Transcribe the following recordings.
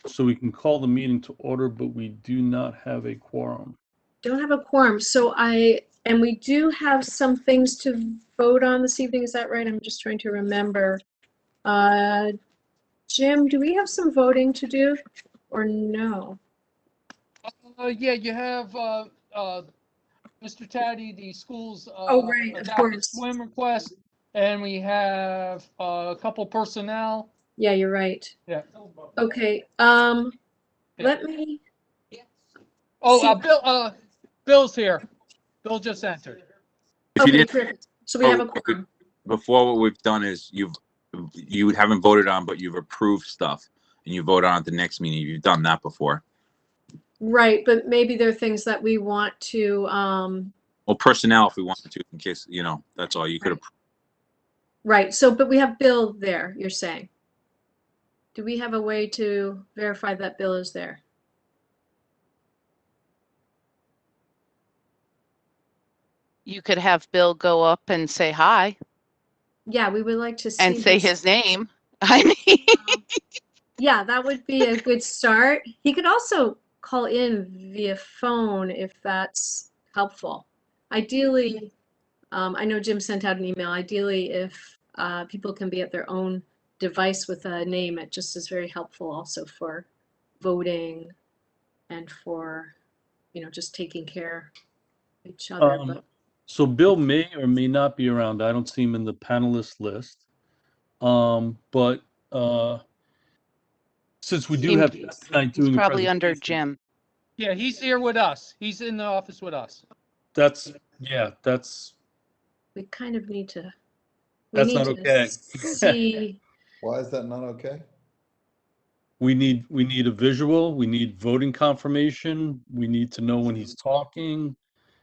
So we can call the meeting to order, but we do not have a quorum. Don't have a quorum. And we do have some things to vote on this evening. Is that right? I'm just trying to remember. Jim, do we have some voting to do or no? Yeah, you have Mr. Taddy, the school's Right, of course. swim request, and we have a couple personnel. Yeah, you're right. Yeah. Okay. Let me. Oh, Bill's here. Bill just entered. If you didn't, Perfect. So we have a quorum. before, what we've done is you haven't voted on, but you've approved stuff, and you vote on at the next meeting. You've done that before. Right, but maybe there are things that we want to. Well, personnel, if we wanted to, in case that's all you could have. Right. So, but we have Bill there. You're saying. Do we have a way to verify that Bill is there? You could have Bill go up and say hi. Yeah, we would like to see. And say his name. I mean. Yeah, that would be a good start. He could also call in via phone if that's helpful. Ideally, I know Jim sent out an email. Ideally, if people can be at their own device with a name, it just is very helpful also for voting and for, just taking care of each other. So Bill may or may not be around. I don't see him in the panelist list. But since we do have tonight doing probably under Jim. Yeah, he's here with us. He's in the office with us. That's. We kind of need to. That's not okay. See. Why is that not okay? We need a visual. We need voting confirmation. We need to know when he's talking.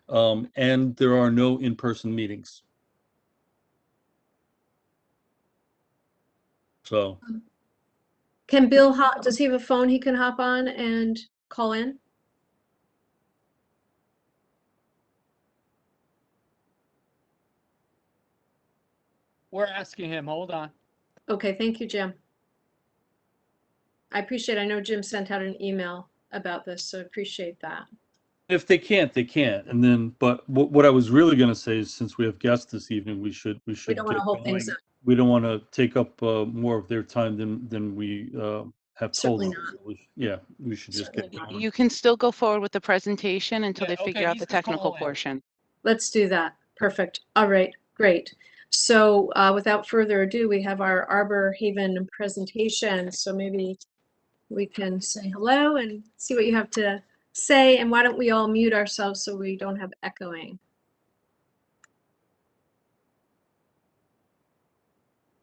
And there are no in-person meetings. So. Can Bill does he have a phone he can hop on and call in? We're asking him. Hold on. Okay, thank you, Jim. I appreciate. I know Jim sent out an email about this, so I appreciate that. If they can't, they can't. And then, but what I was really going to say is, since we have guests this evening, we should. We don't want to hold things up. We don't want to take up more of their time than we have told them. Yeah, we should just get going. You can still go forward with the presentation until they figure out the technical portion. Let's do that. Perfect. All right, great. So without further ado, we have our Arbor Haven presentation. So maybe we can say hello and see what you have to say. And why don't we all mute ourselves so we don't have echoing?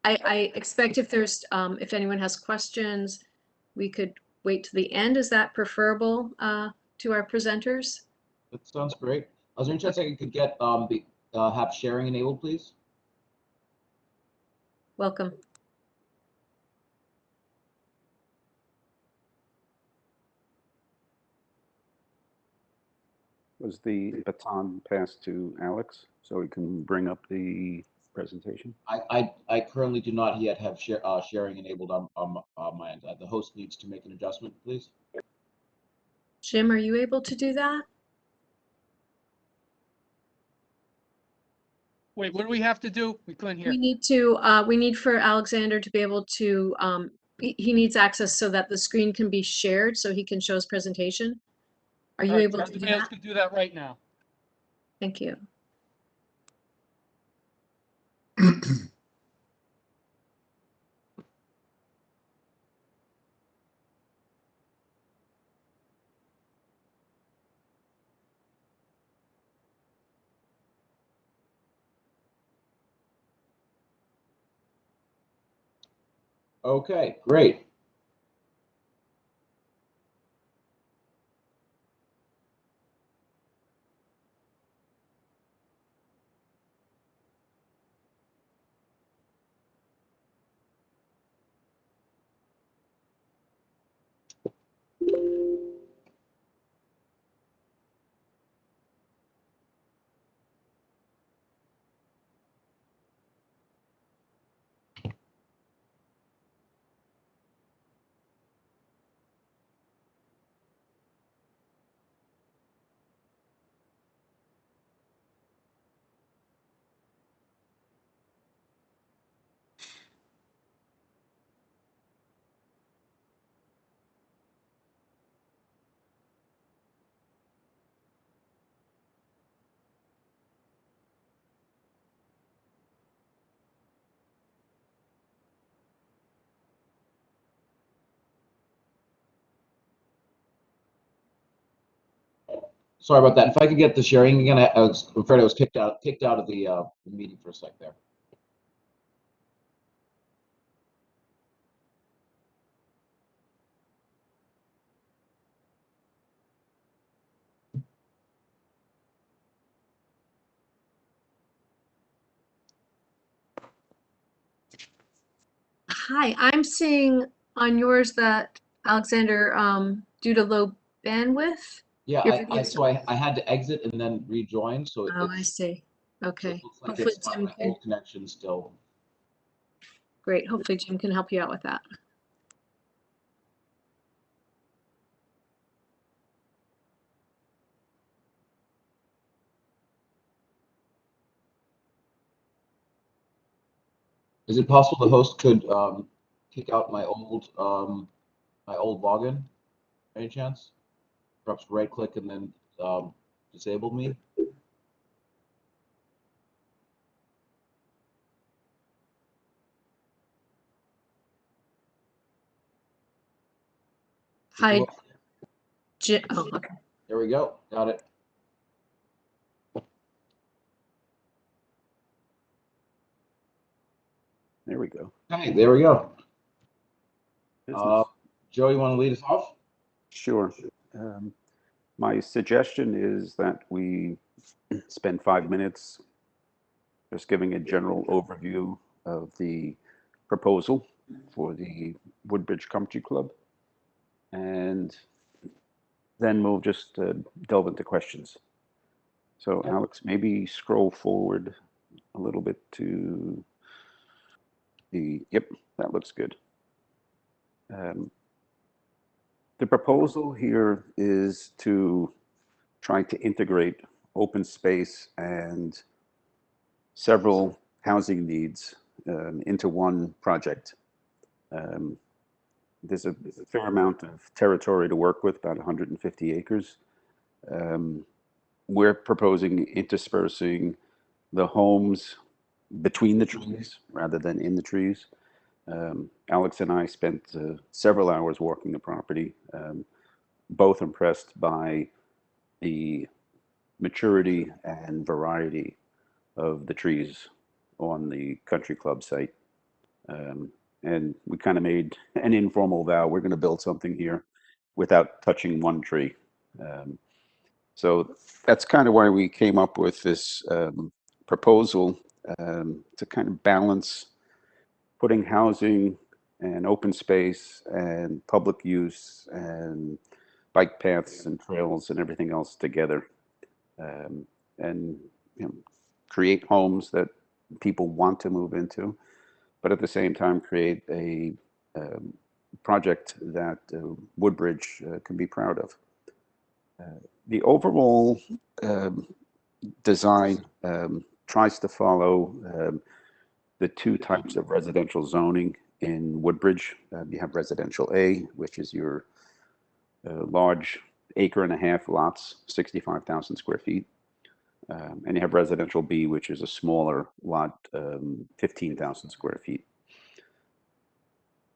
I expect if if anyone has questions, we could wait to the end. Is that preferable to our presenters? That sounds great. I was interested if you could get have sharing enabled, please. Welcome. Was the baton passed to Alex so he can bring up the presentation? I currently do not yet have sharing enabled on my end. The host needs to make an adjustment, please. Jim, are you able to do that? Wait, what do we have to do? We couldn't hear. We need for Alexander to be able to, he needs access so that the screen can be shared so he can show his presentation. Are you able to do that? Can do that right now. Thank you. Okay, great. Sorry about that. If I could get the sharing again, I'm afraid I was kicked out of the meeting for a sec there. Hi, I'm seeing on yours that Alexander, due to low bandwidth. Yeah, Your I video's- so I had to exit and then rejoin. So Oh, I see. so Okay. it looks like Hopefully it's got Jim my can, old connection still. great. Hopefully Jim can help you out with that. Is it possible the host could kick out my old login? Any chance? Perhaps right click and then disable me. Hi, Jim. Oh, okay. There we go. Got it. There we go. Hey, there we go. Business. Joe, you want to lead us off? Sure. My suggestion is that we spend 5 minutes just giving a general overview of the proposal for the Woodbridge Country Club. And then we'll just delve into questions. So Alex, maybe scroll forward a little bit to yep, that looks good. The proposal here is to try to integrate open space and several housing needs into one project. There's a fair amount of territory to work with, about 150 acres. We're proposing interspersing the homes between the trees rather than in the trees. Alex and I spent several hours walking the property, both impressed by the maturity and variety of the trees on the country club site. And we kind of made an informal vow, we're going to build something here without touching one tree. So that's kind of why we came up with this proposal to kind of balance putting housing and open space and public use and bike paths and trails and everything else together, and create homes that people want to move into, but at the same time create a project that Woodbridge can be proud of. The overall design tries to follow the two types of residential zoning in Woodbridge. You have residential A, which is your large 1.5 acre lots, 65,000 square feet. And you have residential B, which is a smaller lot, 15,000 square feet.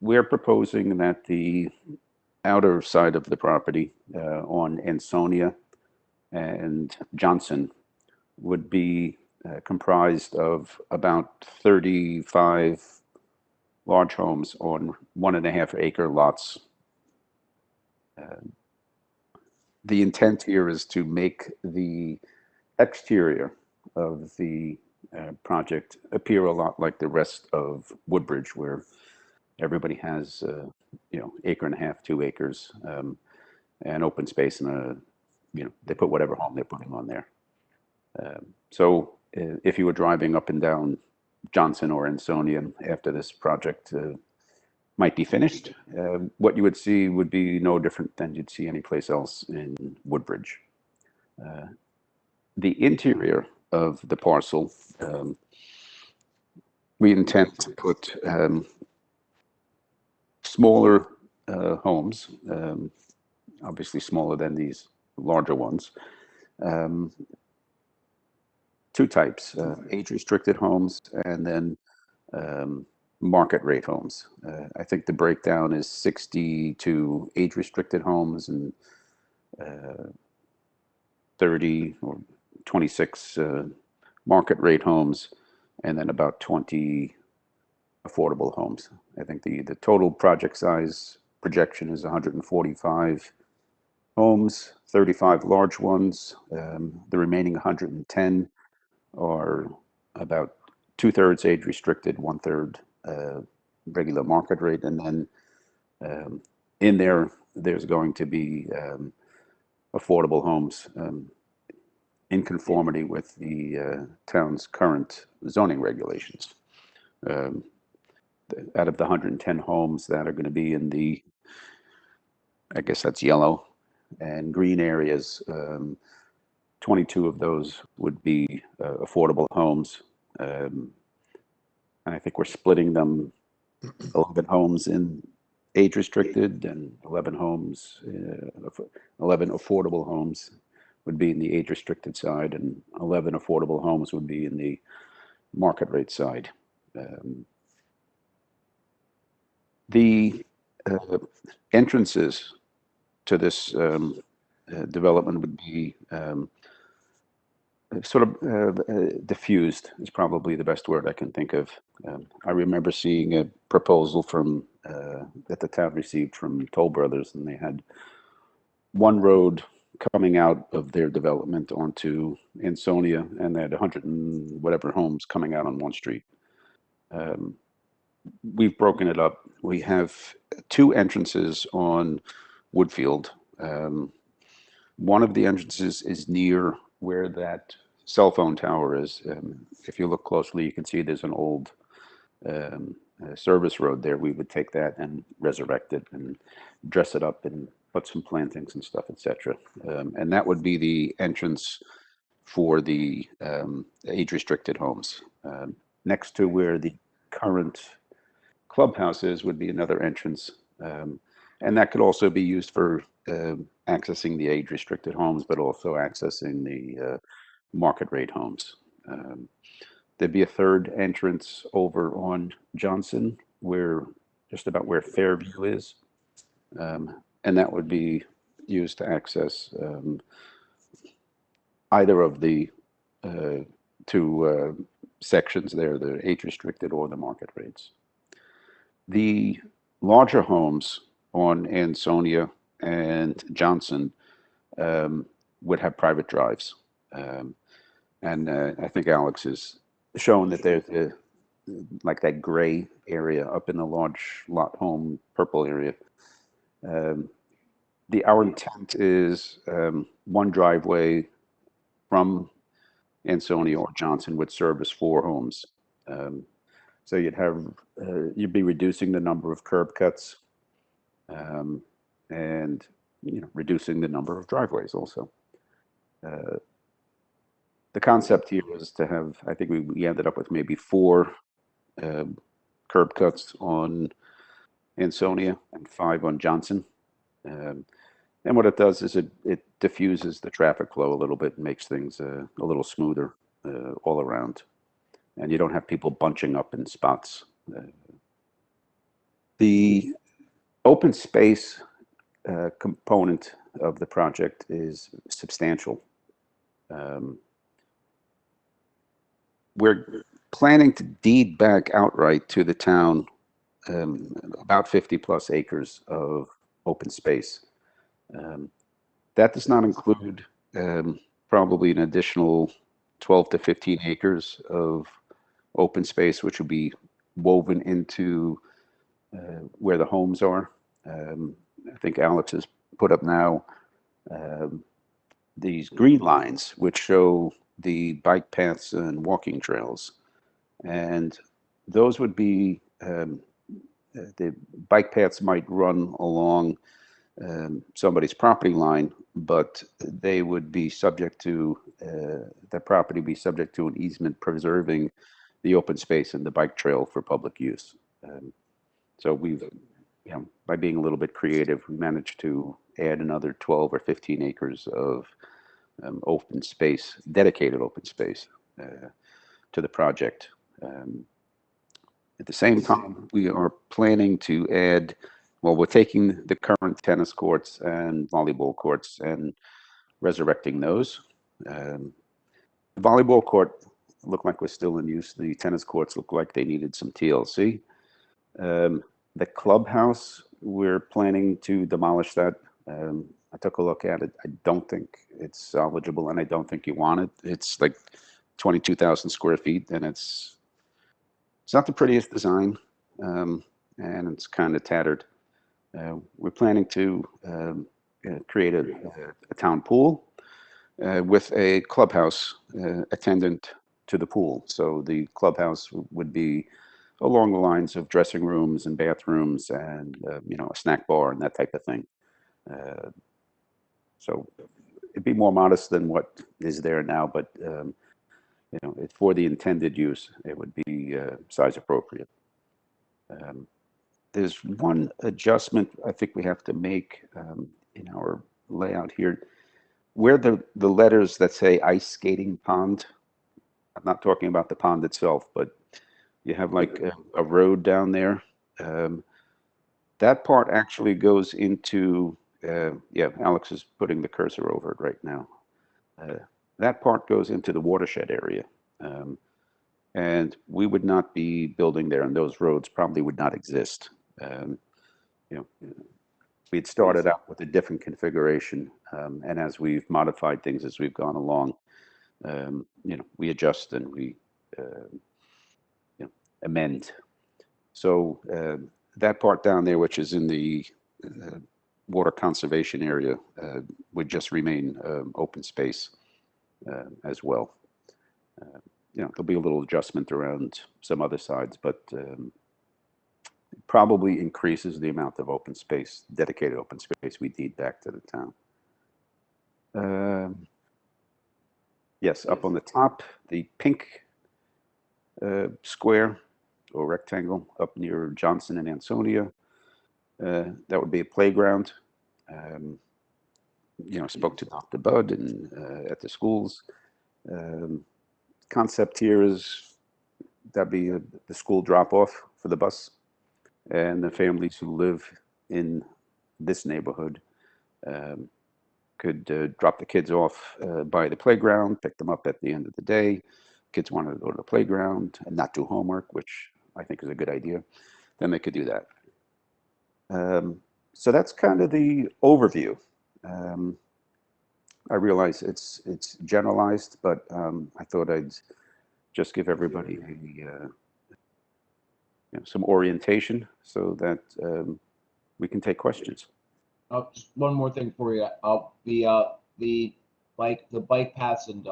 We're proposing that the outer side of the property on Ansonia and Johnson would be comprised of about 35 large homes on 1.5 acre lots. The intent here is to make the exterior of the project appear a lot like the rest of Woodbridge, where everybody has 1.5 acres, 2 acres, and open space, and they put whatever home they're putting on there. So if you were driving up and down Johnson or Ansonia after this project might be finished, what you would see would be no different than you'd see anyplace else in Woodbridge. The interior of the parcel, we intend to put smaller homes, obviously smaller than these larger ones. Two types, age-restricted homes and then market rate homes. I think the breakdown is 62 age-restricted homes and 30 or 26 market rate homes, and then about 20 affordable homes. I think the total project size projection is 145 homes, 35 large ones. The remaining 110 are about 2/3 age restricted, 1/3 regular market rate, and then in there's going to be affordable homes in conformity with the town's current zoning regulations. Out of the 110 homes that are going to be in the, I guess that's yellow and green areas, 22 of those would be affordable homes. And I think we're splitting them 11 homes in age restricted and 11 homes, 11 affordable homes would be in the age restricted side, and 11 affordable homes would be in the market rate side. The entrances to this development would be sort of diffused is probably the best word I can think of. I remember seeing a proposal from that the town received from Toll Brothers, and they had one road coming out of their development onto Ansonia, and they had 100 and whatever homes coming out on one street. We've broken it up. We have two entrances on Woodfield. One of the entrances is near where that cell phone tower is. If you look closely, you can see there's an old service road there. We would take that and resurrect it and dress it up and put some plantings and stuff, etc. And that would be the entrance for the age-restricted homes. Next to where the current clubhouse is would be another entrance. And that could also be used for accessing the age-restricted homes, but also accessing the market rate homes. There'd be a third entrance over on Johnson, just about where Fairview is. And that would be used to access either of the two sections there, the age-restricted or the market rates. The larger homes on Ansonia and Johnson would have private drives. And I think Alex has shown that there's like that gray area up in the large lot home purple area. Our intent is one driveway from Ansonia or Johnson would service 4 homes. So you'd be reducing the number of curb cuts, and reducing the number of driveways also. The concept here was to have, I think we ended up with maybe 4 curb cuts on Ansonia and 5 on Johnson. And what it does is it diffuses the traffic flow a little bit and makes things a little smoother all around. And you don't have people bunching up in spots. The open space component of the project is substantial. We're planning to deed back outright to the town about 50+ acres of open space. That does not include probably an additional 12 to 15 acres of open space, which will be woven into where the homes are. I think Alex has put up now these green lines, which show the bike paths and walking trails. And those would be, the bike paths might run along somebody's property line, but they would be subject to, the property be subject to an easement preserving the open space and the bike trail for public use. So we've, by being a little bit creative, we managed to add another 12 or 15 acres of open space, dedicated open space to the project. At the same time, we are planning to add, well, we're taking the current tennis courts and volleyball courts, and resurrecting those. The volleyball court looked like was still in use. The tennis courts looked like they needed some TLC. The clubhouse, we're planning to demolish that. I took a look at it. I don't think it's salvageable, and I don't think you want it. It's like 22,000 square feet, and it's not the prettiest design, and it's kind of tattered. We're planning to create a town pool with a clubhouse attendant to the pool. So the clubhouse would be along the lines of dressing rooms and bathrooms and a snack bar and that type of thing. So it'd be more modest than what is there now, but for the intended use, it would be size appropriate. There's one adjustment I think we have to make in our layout here, where the letters that say ice skating pond. I'm not talking about the pond itself, but you have like a road down there. That part actually goes into, Alex is putting the cursor over it right now. That part goes into the watershed area. And we would not be building there, and those roads probably would not exist. We'd started out with a different configuration, and as we've modified things as we've gone along, we adjust and we amend. So that part down there, which is in the water conservation area, would just remain open space as well. There'll be a little adjustment around some other sides, but probably increases the amount of open space, dedicated open space we deed back to the town. Yes, up on the top, the pink square or rectangle up near Johnson and Ansonia, that would be a playground. Spoke to Dr. Budd and at the schools. Concept here is that'd be the school drop-off for the bus, and the families who live in this neighborhood could drop the kids off by the playground, pick them up at the end of the day. Kids wanted to go to the playground and not do homework, which I think is a good idea. Then they could do that. So that's kind of the overview. I realize it's generalized, but I thought I'd just give everybody some orientation so that we can take questions. Just one more thing for you. The bike paths and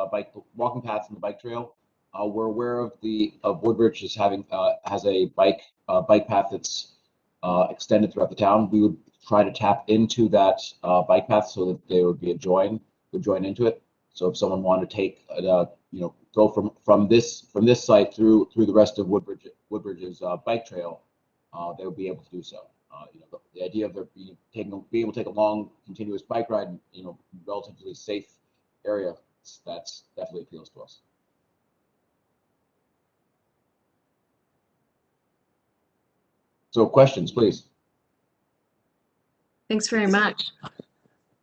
walking paths and the bike trail. We're aware of Woodbridge has a bike path that's extended throughout the town. We would try to tap into that bike path so that there would be would join into it. So if someone wanted to take go from this site through the rest of Woodbridge's bike trail, they would be able to do so. The idea of there being able to take a long continuous bike ride, relatively safe area, that's definitely appeals to us. So questions, please. Thanks very much.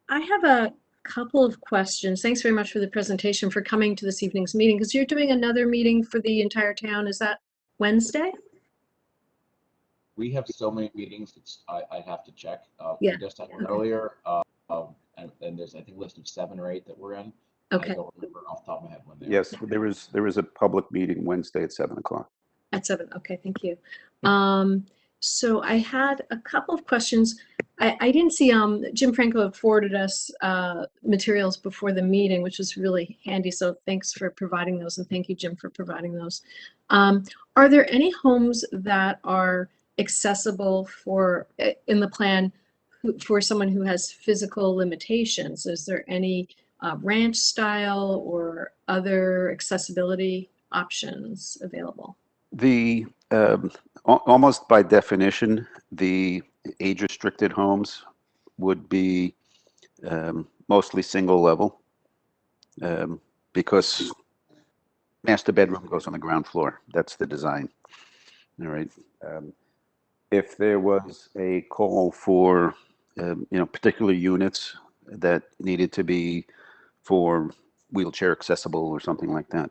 I have a couple of questions. Thanks very much for the presentation, for coming to this evening's meeting, because you're doing another meeting for the entire town. Is that Wednesday? We have so many meetings, I'd have to check. Yeah. We just had one earlier, and there's, I think, a list of 7 or 8 that we're in. Okay. I don't remember off the top of my head when they Yes, there was a public meeting Wednesday at 7 o'clock. At 7. Okay, thank you. So I had a couple of questions. I didn't see Jim Franco had forwarded us materials before the meeting, which was really handy. So thanks for providing those, and thank you, Jim, for providing those. Are there any homes that are accessible in the plan for someone who has physical limitations? Is there any ranch style or other accessibility options available? The almost by definition, the age-restricted homes would be mostly single level because master bedroom goes on the ground floor. That's the design. All right. If there was a call for particular units that needed to be for wheelchair accessible or something like that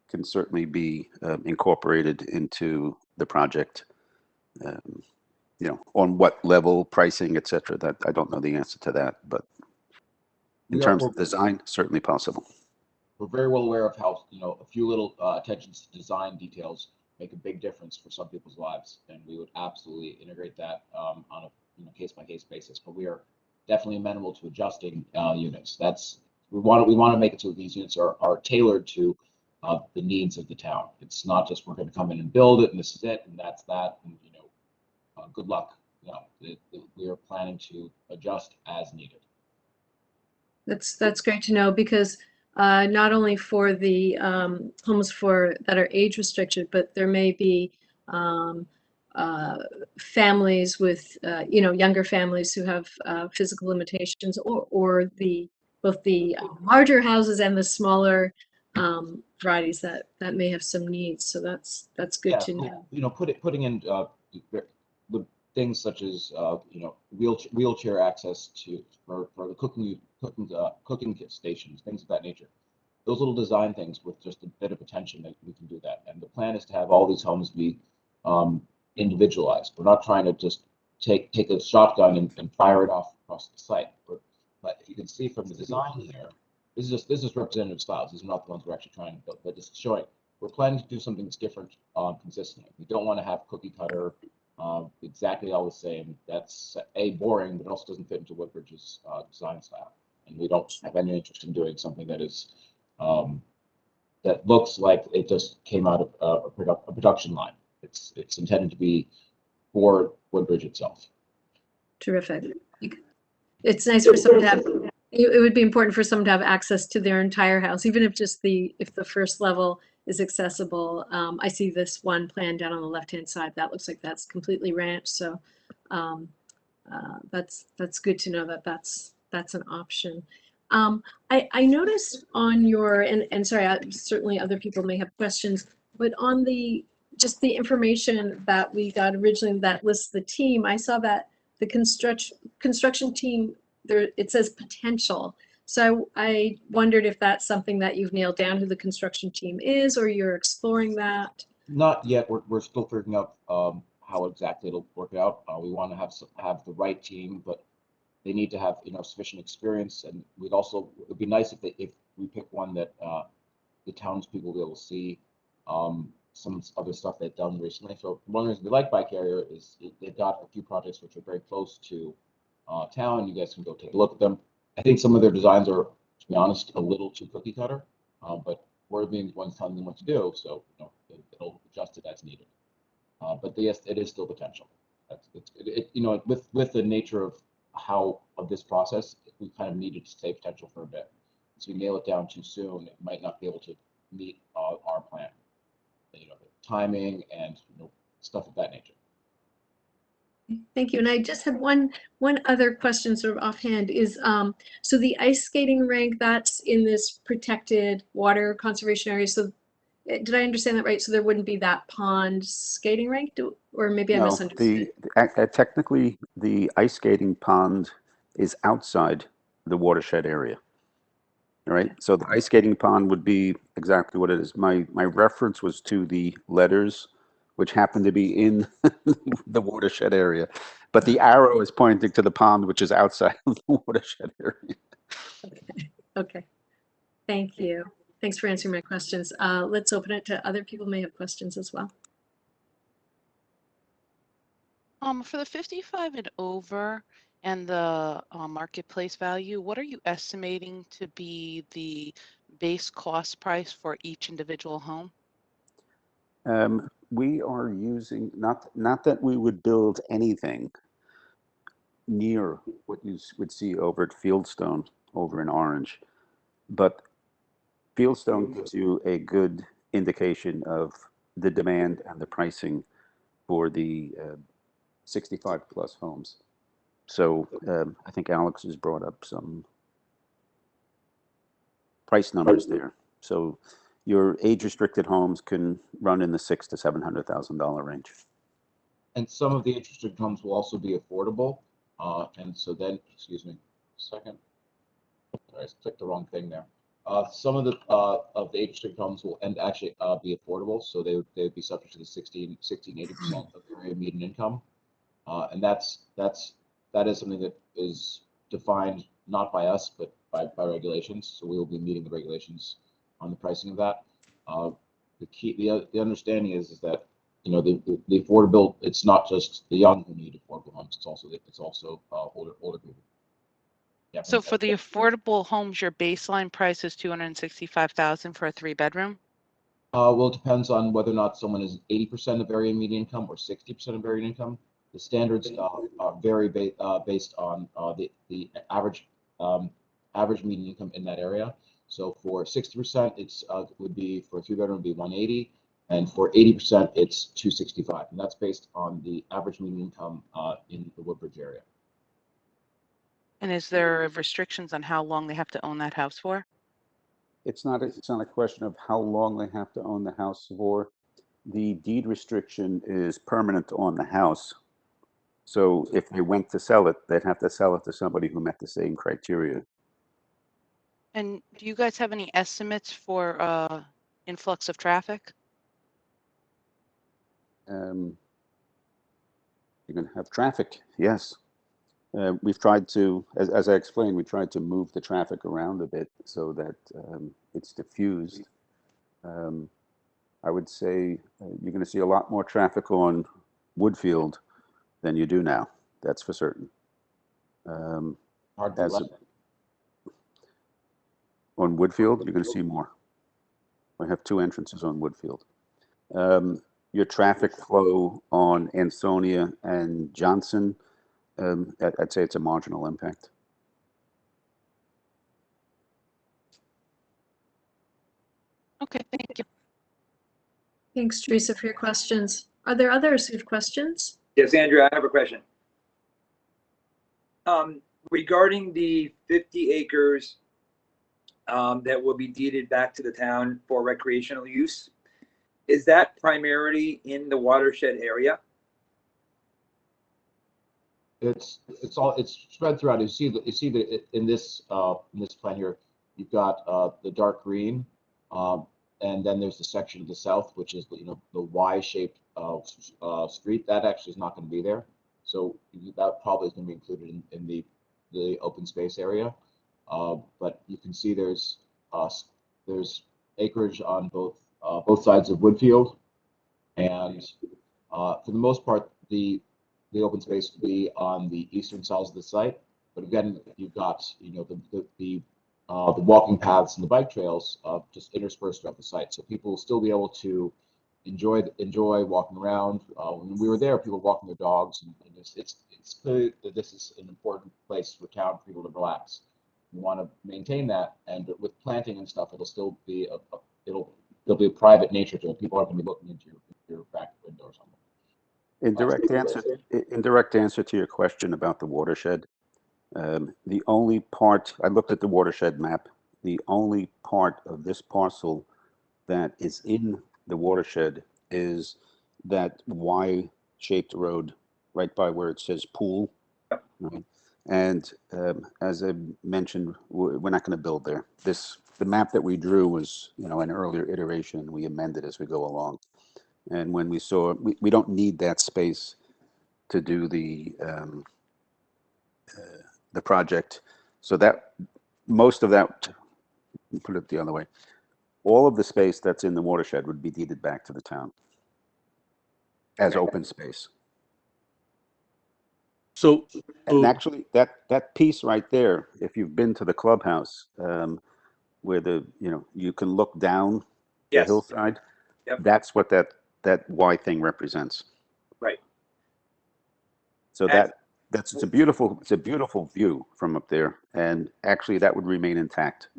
can certainly be incorporated into the project. You know, on what level, pricing, etc. That I don't know the answer to that, but in terms of design, certainly possible. We're very well aware of how, you know, a few little attentions to design details make a big difference for some people's lives, and we would absolutely integrate that on a case-by-case basis. But we are definitely amenable to adjusting units. We want to make it so these units are tailored to the needs of the town. It's not just we're going to come in and build it and this is it and that's that, and you know, good luck. You know, we are planning to adjust as needed. That's great to know, because not only for the homes that are age restricted, but there may be families with you know, younger families who have physical limitations, or both the larger houses and the smaller varieties that may have some needs. So that's good to know. You know, putting in the things such as you know, wheelchair access for the cooking stations, things of that nature. Those little design things with just a bit of attention, that we can do that. And the plan is to have all these homes be individualized. We're not trying to just take a shotgun and fire it off across the site. But you can see from the design here, this is representative styles. These are not the ones we're actually trying to build, but just showing we're planning to do something that's different consistently. We don't want to have cookie cutter exactly all the same. That's boring, but also doesn't fit into Woodbridge's design style. And we don't have any interest in doing something that is that looks like it just came out of a production line. It's intended to be for Woodbridge itself. Terrific. It's nice for someone to have. It would be important for someone to have access to their entire house, even if if the first level is accessible. I see this one plan down on the left-hand side. That looks like that's completely ranched. So that's good to know that that's an option. I noticed on your, and sorry, certainly other people may have questions, but on just the information that we got originally that lists the team, I saw that the construction team, it says potential. So I wondered if that's something that you've nailed down who the construction team is, or you're exploring that. Not yet. We're still figuring out how exactly it'll work out. We want to have the right team, but they need to have, you know, sufficient experience. And it'd be nice if we pick one that the townspeople will be able to see some other stuff they've done recently. So one reason we like Bike Area is they've got a few projects which are very close to town. You guys can go take a look at them. I think some of their designs are, to be honest, a little too cookie cutter, but we're being the ones telling them what to do, so you know, it'll adjust it as needed. But yes, it is still potential. You know, with the nature of this process, we kind of needed to stay potential for a bit. So we nail it down too soon, it might not be able to meet our plan. You know, the timing and, you know, stuff of that nature. Thank you. And I just had one other question sort of offhand is, so the ice skating rink, that's in this protected water conservation area. So did I understand that right? So there wouldn't be that pond skating rink, or maybe I misunderstood. Technically, the ice skating pond is outside the watershed area. All right. So the ice skating pond would be exactly what it is. My reference was to the letters, which happen to be in the watershed area, but the arrow is pointing to the pond, which is outside of the watershed area. Okay. Thank you. Thanks for answering my questions. Let's open it to other people who may have questions as well. For the 55 and over and the marketplace value, what are you estimating to be the base cost price for each individual home? We are using, not that we would build anything near what you would see over at Fieldstone over in Orange, but Fieldstone gives you a good indication of the demand and the pricing for the 65 plus homes. So I think Alex has brought up some price numbers there. So your age-restricted homes can run in the $600,000 to $700,000 range. And some of the age-restricted homes will also be affordable. And so then, excuse me a second. Sorry. I clicked the wrong thing there. Some of the age restricted homes will actually be affordable, so they would be subject to the 16, 80% of the area median income, and that is something that is defined not by us but by regulations. So we will be meeting the regulations on the pricing of that. The understanding is that the affordable, it's not just the young who need affordable homes. It's also older people. Yeah, So for the affordable homes, your baseline price is $265,000 for a 3-bedroom? Well, it depends on whether or not someone is 80% of area median income or 60% of area income. The standards vary based on the average median income in that area. So for 60%, it's would be for a 3-bedroom would be 180, and for 80%, it's 265, and that's based on the average median income in the Woodbridge area. And is there restrictions on how long they have to own that house for? It's not a question of how long they have to own the house for. The deed restriction is permanent on the house. So if they went to sell it, they'd have to sell it to somebody who met the same criteria. And do you guys have any estimates for influx of traffic? You're going to have traffic, yes. We've tried to, as I explained, we tried to move the traffic around a bit so that it's diffused. I would say you're going to see a lot more traffic on Woodfield than you do now. That's for certain. Hard to On Woodfield, you're going to see more. We have 2 entrances on Woodfield. Your traffic flow on Ansonia and Johnson, I'd say it's a marginal impact. Okay, thank you. Thanks, Teresa, for your questions. Are there others who have questions? Yes, Andrea, I have a question. Regarding the 50 acres that will be deeded back to the town for recreational use, is that primarily in the watershed area? It's spread throughout. You see that in this plan here, you've got the dark green, and then there's the section of the south, which is the Y-shaped street. That actually is not going to be there, so that probably is going to be included in the open space area. But you can see there's acreage on both sides of Woodfield, and for the most part, the open space will be on the eastern sides of the site. But again, you've got the walking paths and the bike trails just interspersed throughout the site, so people will still be able to enjoy walking around. When we were there, people were walking their dogs, and it's clear that this is an important place for town for people to relax. We want to maintain that, and with planting and stuff, it'll still be there'll be a private nature to it. People aren't going to be looking into your back window or something. In direct answer to your question about the watershed, the only part, I looked at the watershed map, the only part of this parcel that is in the watershed is that Y-shaped road right by where it says pool. Right? And as I mentioned, we're not going to build there. The map that we drew was, an earlier iteration. We amended as we go along. And when we saw, we don't need that space to do the project. So that most of that, put it the other way, all of the space that's in the watershed would be deeded back to the town as open space. So And actually, that piece right there, if you've been to the clubhouse, where you can look down the hillside, that's what that Y thing represents. Right. So it's a beautiful view from up there, and actually that would remain intact.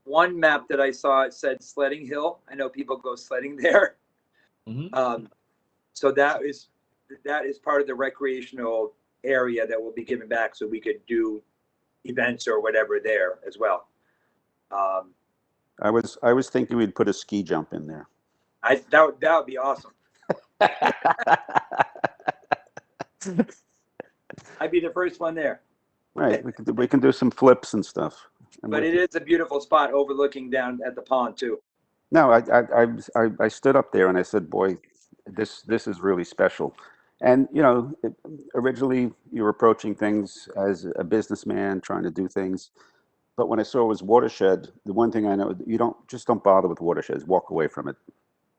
One map that I saw, it said Sledding Hill. I know people go sledding there. Mm-hmm. So that is part of the recreational area that will be given back, so we could do events or whatever there as well. I was thinking we'd put a ski jump in there. That would be awesome. I'd be the first one there. Right, we can do some flips and stuff. But it is a beautiful spot overlooking down at the pond too. No, I stood up there and I said, boy, this is really special. And, you know, originally you were approaching things as a businessman trying to do things. But when I saw it was watershed, the one thing I know, you don't bother with watersheds, walk away from it.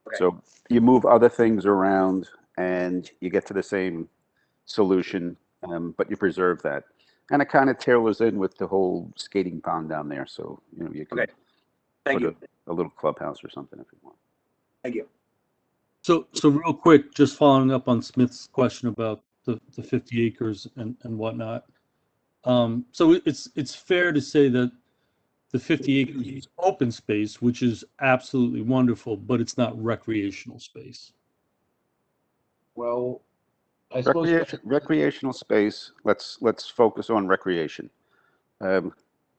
Okay. So you move other things around and you get to the same solution, but you preserve that. And it kind of tailors in with the whole skating pond down there. So, you know, you can Okay. Thank put you. a little clubhouse or something if you want. Thank you. So real quick, just following up on Smith's question about the 50 acres and whatnot. So it's fair to say that the 50 acres is open space, which is absolutely wonderful, but it's not recreational space. Well, I suppose Recreational space. Let's focus on recreation.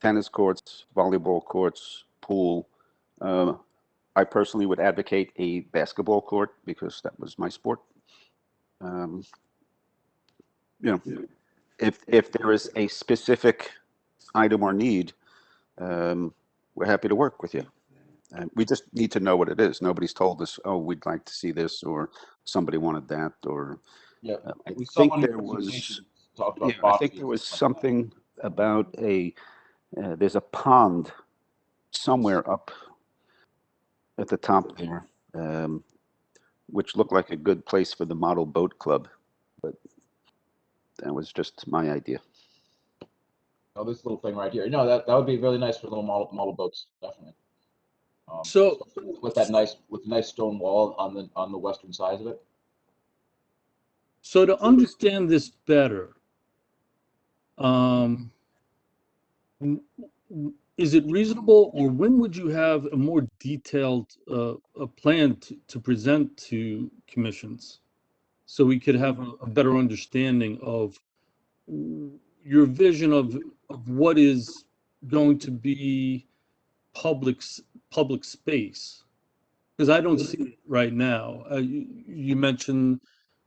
Tennis courts, volleyball courts, pool. I personally would advocate a basketball court because that was my sport. You know, if there is a specific item or need, we're happy to work with you. We just need to know what it is. Nobody's told us, oh, we'd like to see this, or somebody wanted that, or yeah, I we saw think one of there your was, presentations talked about I think boxes there was and stuff like something about there's a pond somewhere up at the top there, which looked like a good place for the model boat club, but that was just my idea. that. Oh, this little thing right here. No, that would be really nice for little model boats, definitely. So with the nice stone wall on the western side of it. So to understand this better, is it reasonable, or when would you have a more detailed a plan to present to commissions, so we could have a better understanding of your vision of what is going to be public space? Because I don't see it right now. You mentioned,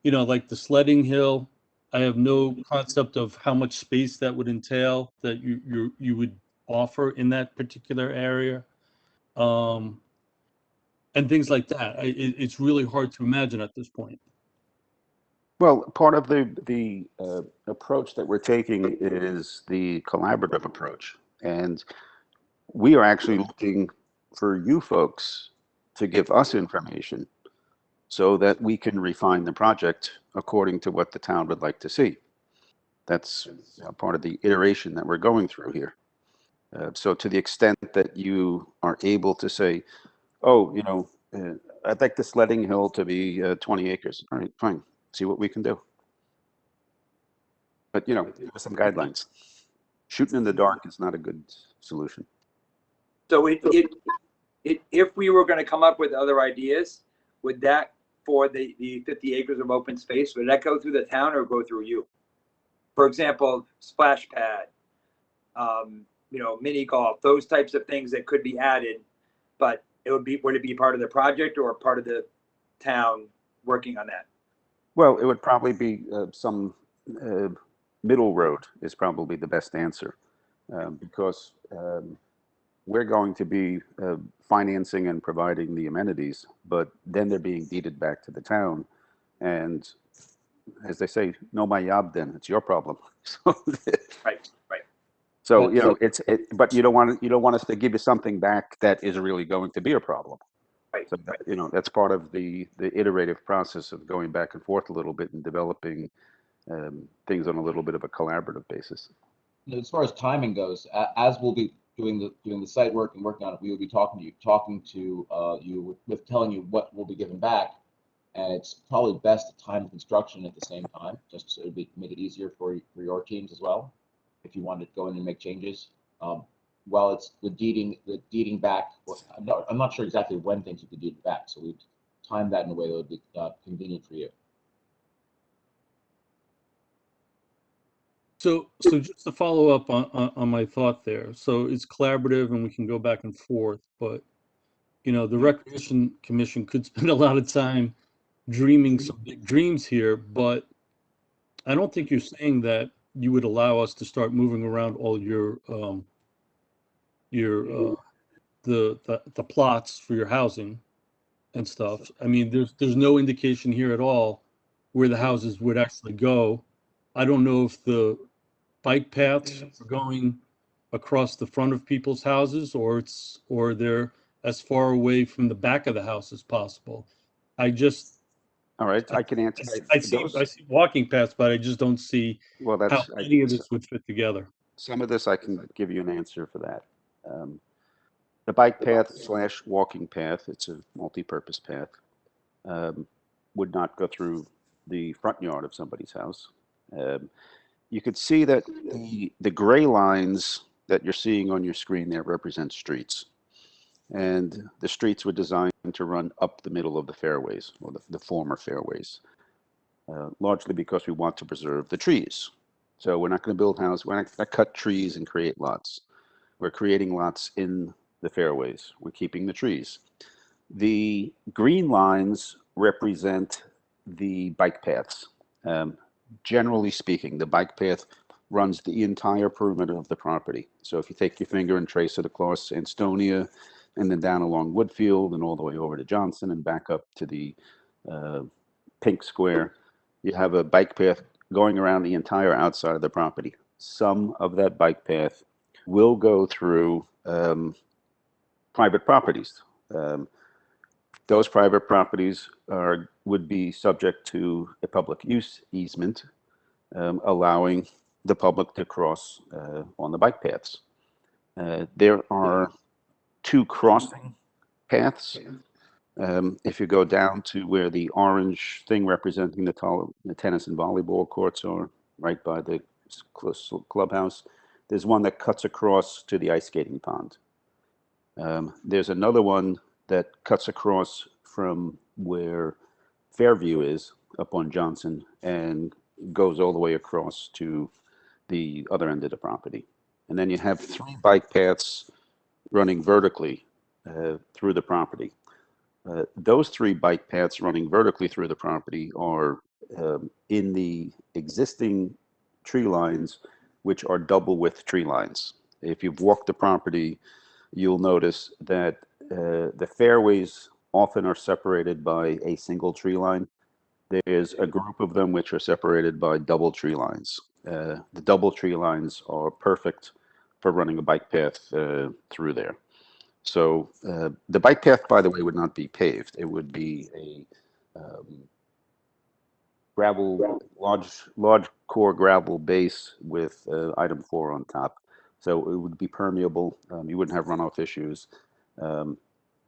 you know, like the sledding hill. I have no concept of how much space that would entail that you would offer in that particular area, and things like that. It's really hard to imagine at this point. Well, part of the approach that we're taking is the collaborative approach, and we are actually looking for you folks to give us information so that we can refine the project according to what the town would like to see. That's part of the iteration that we're going through here. So to the extent that you are able to say, oh, you know, I'd like the sledding hill to be 20 acres. All right, fine. See what we can do. But, you know, give us some guidelines. Shooting in the dark is not a good solution. So if we were going to come up with other ideas, would that, for the 50 acres of open space, would that go through the town or go through you? For example, splash pad, you know, mini golf, those types of things that could be added, but would it be part of the project or part of the town working on that? Well, it would probably be some middle road is probably the best answer, because we're going to be financing and providing the amenities, but then they're being deeded back to the town. And as they say, no my yob then, it's your problem. So, Right. so you know, but you don't want us to give you something back that is really going to be a problem. Right. So that, you know, that's part of the iterative process of going back and forth a little bit and developing things on a little bit of a collaborative basis. As far as timing goes, as we'll be doing the site work and working on it, we will be talking to you with telling you what will be given back, and it's probably best to time construction at the same time, just so it make it easier for your teams as well, if you wanted to go in and make changes. While it's the deeding back, I'm not sure exactly when things would be deeded back, so we time that in a way that would be convenient for you. So just to follow up on my thought there, so it's collaborative and we can go back and forth, but, you know, the Recreation Commission could spend a lot of time dreaming some big dreams here, but I don't think you're saying that you would allow us to start moving around all your the plots for your housing and stuff. I mean, there's no indication here at all where the houses would actually go. I don't know if the bike paths are going across the front of people's houses, or they're as far away from the back of the house as possible. I just All right, I can answer I see walking paths, but I just don't see well, how any of this would fit together. some of this I can give you an answer for that. The bike path / walking path, it's a multi-purpose path, would not go through the front yard of somebody's house. You could see that the gray lines that you're seeing on your screen there represent streets. And the streets were designed to run up the middle of the fairways, or the former fairways, largely because we want to preserve the trees. So we're not going to build houses, we're not going to cut trees and create lots. We're creating lots in the fairways. We're keeping the trees. The green lines represent the bike paths. Generally speaking, the bike path runs the entire perimeter of the property. So if you take your finger and trace it across Anstonia, and then down along Woodfield and all the way over to Johnson and back up to the Pink Square, you have a bike path going around the entire outside of the property. Some of that bike path will go through private properties. Those private properties would be subject to a public use easement, allowing the public to cross on the bike paths. There are 2 crossing paths. If you go down to where the orange thing representing the tennis and volleyball courts are, right by the clubhouse, there's one that cuts across to the ice skating pond. There's another one that cuts across from where Fairview is up on Johnson and goes all the way across to the other end of the property. And then you have 3 bike paths running vertically through the property. Those 3 bike paths running vertically through the property are in the existing tree lines, which are double width tree lines. If you've walked the property, you'll notice that the fairways often are separated by a single tree line. There's a group of them which are separated by double tree lines. The double tree lines are perfect for running a bike path through there. So the bike path, by the way, would not be paved. It would be a gravel, large core gravel base with item 4 on top. So it would be permeable. You wouldn't have runoff issues.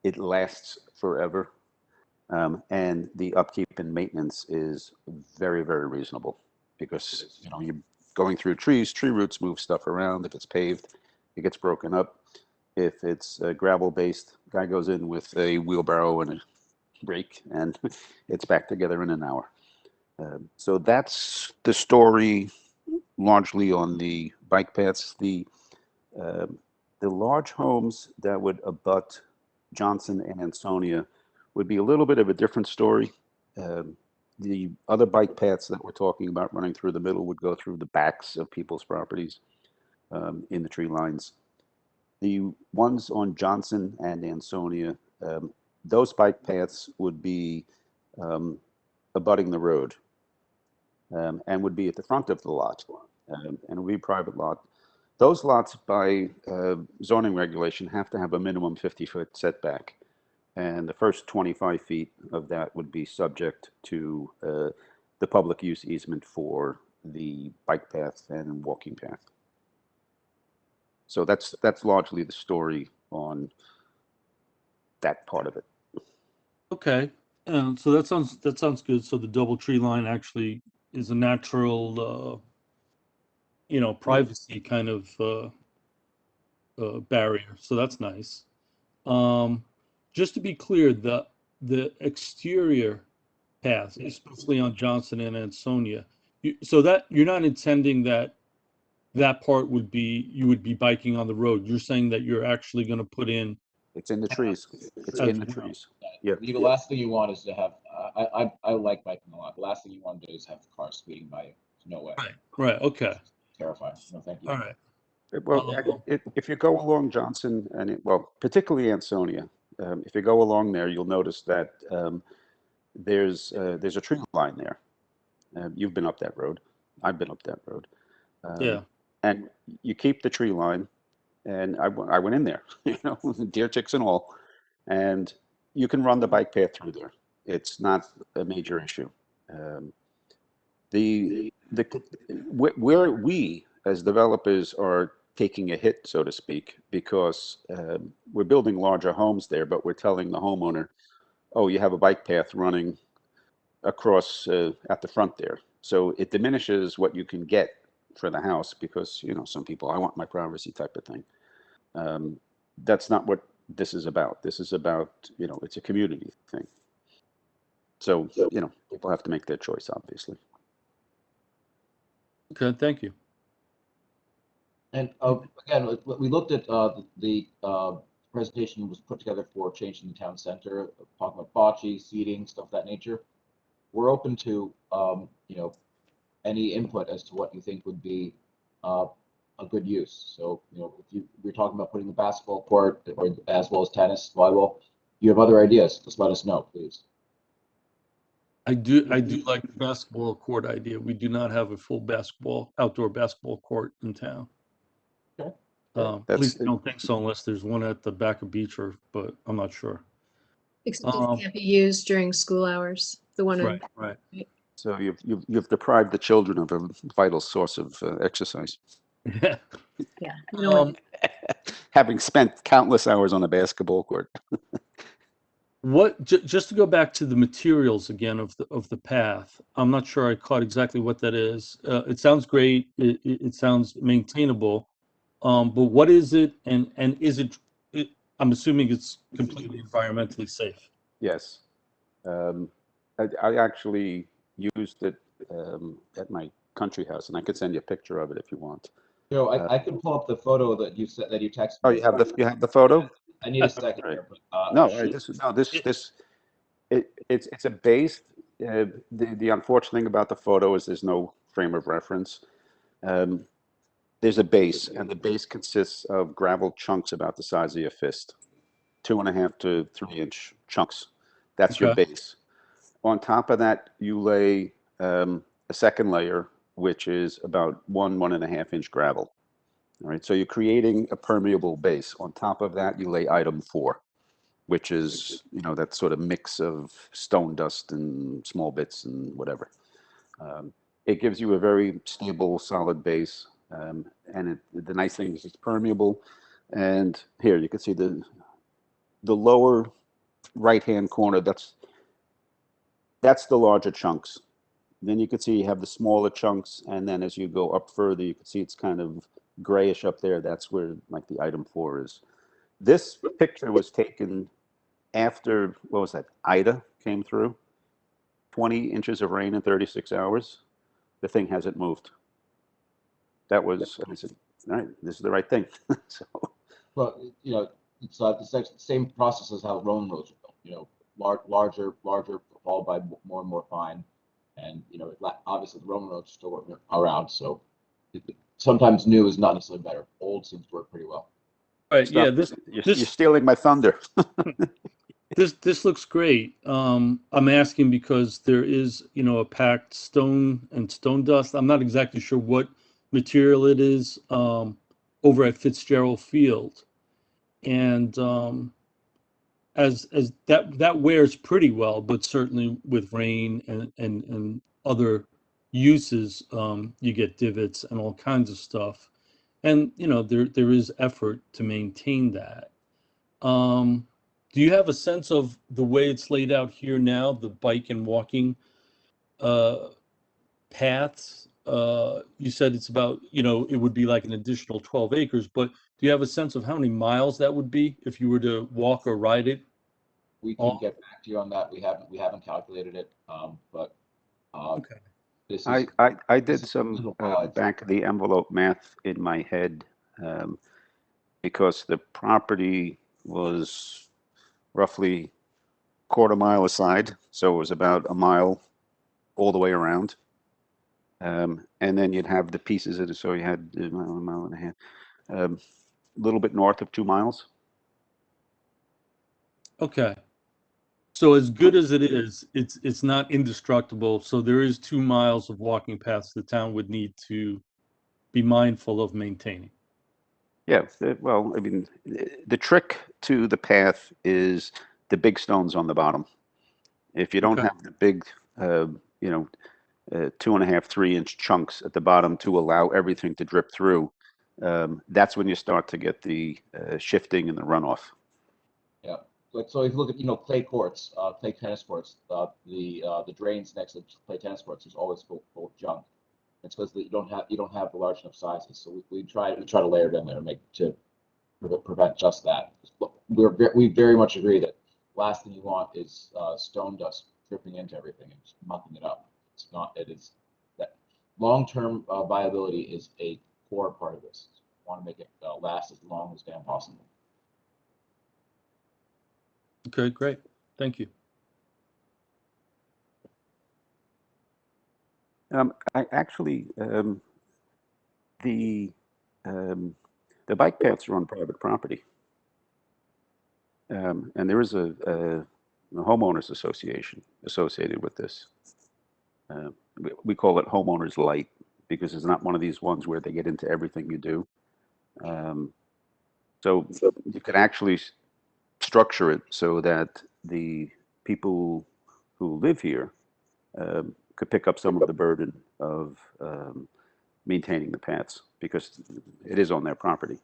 It lasts forever. And the upkeep and maintenance is very, very reasonable because you're going through trees, tree roots move stuff around. If it's paved, it gets broken up. If it's gravel based, guy goes in with a wheelbarrow and a rake and it's back together in an hour. So that's the story largely on the bike paths. The large homes that would abut Johnson and Ansonia would be a little bit of a different story. The other bike paths that we're talking about running through the middle would go through the backs of people's properties in the tree lines. The ones on Johnson and Ansonia, those bike paths would be abutting the road and would be at the front of the lot and it would be a private lot. Those lots by zoning regulation have to have a minimum 50-foot setback. And the first 25 feet of that would be subject to the public use easement for the bike path and walking path. So that's largely the story on that part of it. Okay, so that sounds good. So the double tree line actually is a natural, privacy kind of barrier. So that's nice. Just to be clear, the exterior path, especially on Johnson and Ansonia, so that you're not intending that part would be, you would be biking on the road. You're saying that you're actually going to put in. It's in the trees. It's in the trees. Yeah. The last thing you want is to have, I like biking a lot. The last thing you want to do is have cars speeding by you. No way. Right. Okay. clarify. No, thank you. All right. Well, if you go along Johnson well, particularly Ansonia, if you go along there, you'll notice that there's a tree line there. You've been up that road. I've been up that road. Yeah. And you keep the tree line, and I went in there, deer, chicks, and all, and you can run the bike path through there. It's not a major issue. Where we as developers are taking a hit, so to speak, because we're building larger homes there, but we're telling the homeowner, oh, you have a bike path running across at the front there. So it diminishes what you can get for the house because, some people, I want my privacy type of thing. That's not what this is about. This is about, it's a community thing. So, people have to make their choice, obviously. Okay, thank you. And again, we looked at the presentation was put together for changing the town center, talking about bocce, seating, stuff of that nature. We're open to any input as to what you think would be a good use. So if we're talking about putting the basketball court or as well as tennis, volleyball, you have other ideas, just let us know, please. I do like the basketball court idea. We do not have a full outdoor basketball court in town. Okay. At least I don't think so, unless there's one at the back of Beecher, but I'm not sure. Except it can't be used during school hours. The one in Right. So you've deprived the children of a vital source of exercise. Yeah. Yeah. Having spent countless hours on a basketball court. Just to go back to the materials again of the path, I'm not sure I caught exactly what that is. It sounds great. It sounds maintainable. But what is it, and is it? I'm assuming it's completely environmentally safe. Yes, I actually used it at my country house, and I could send you a picture of it if you want. I can pull up the photo that you said that you texted. Oh, you have the photo? I need a second here, but it's a base. The unfortunate thing about the photo is there's no frame of reference. There's a base, and the base consists of gravel chunks about the size of your fist, 2.5 to 3 inch chunks. That's your base. On top of that, you lay a second layer, which is about 1.5 inch gravel. All right, so you're creating a permeable base. On top of that, you lay item 4, which is that sort of mix of stone dust and small bits and whatever. It gives you a very stable, solid base. And the nice thing is it's permeable. And here you can see the lower right-hand corner. That's the larger chunks. Then you can see you have the smaller chunks, and then as you go up further, you can see it's kind of grayish up there. That's where like the item 4 is. This picture was taken after, what was that? Ida came through. 20 inches of rain in 36 hours. The thing hasn't moved. That was, I said, all right, this is the right thing. So, well, it's the same process as how Roman roads are built. Larger, followed by more and more fine, and obviously the Roman roads are still working around. So sometimes new is not necessarily better. Old seems to work pretty well. Right. Stop. Yeah. You're stealing my thunder. This looks great. I'm asking because there is a packed stone and stone dust. I'm not exactly sure what material it is over at Fitzgerald Field, and as that wears pretty well, but certainly with rain and other uses, you get divots and all kinds of stuff, and there is effort to maintain that. Do you have a sense of the way it's laid out here now, the bike and walking paths? You said it's about, it would be like an additional 12 acres, but do you have a sense of how many miles that would be if you were to walk or ride it? We can get back to you on that. We haven't calculated it, but okay. This is, I did some back of the envelope math in my head because the property was roughly 1/4 mile aside, so it was about a mile all the way around. And then you'd have the pieces of it. So you had a mile and a half, a little bit north of 2 miles. Okay. So as good as it is, it's not indestructible. So there is 2 miles of walking paths the town would need to be mindful of maintaining. Yeah, well, I mean, the trick to the path is the big stones on the bottom. If you don't Okay. have the big, you know, 2.5, 3 inch chunks at the bottom to allow everything to drip through, that's when you start to get the shifting and the runoff. Yeah. Like, so if you look at, clay courts, clay tennis courts, the drains next to clay tennis courts is always full of junk. It's because you don't have the large enough sizes. So we try to layer them there to prevent just that. We very much agree that last thing you want is stone dust dripping into everything and just mucking it up. It's not. It is that long-term viability is a core part of this. We want to make it last as long as damn possible. Okay, great. Thank you. I actually, the bike paths are on private property. And there is a homeowners association associated with this. We call it homeowners light because it's not one of these ones where they get into everything you do. So you could actually structure it so that the people who live here could pick up some of the burden of maintaining the paths because it is on their property.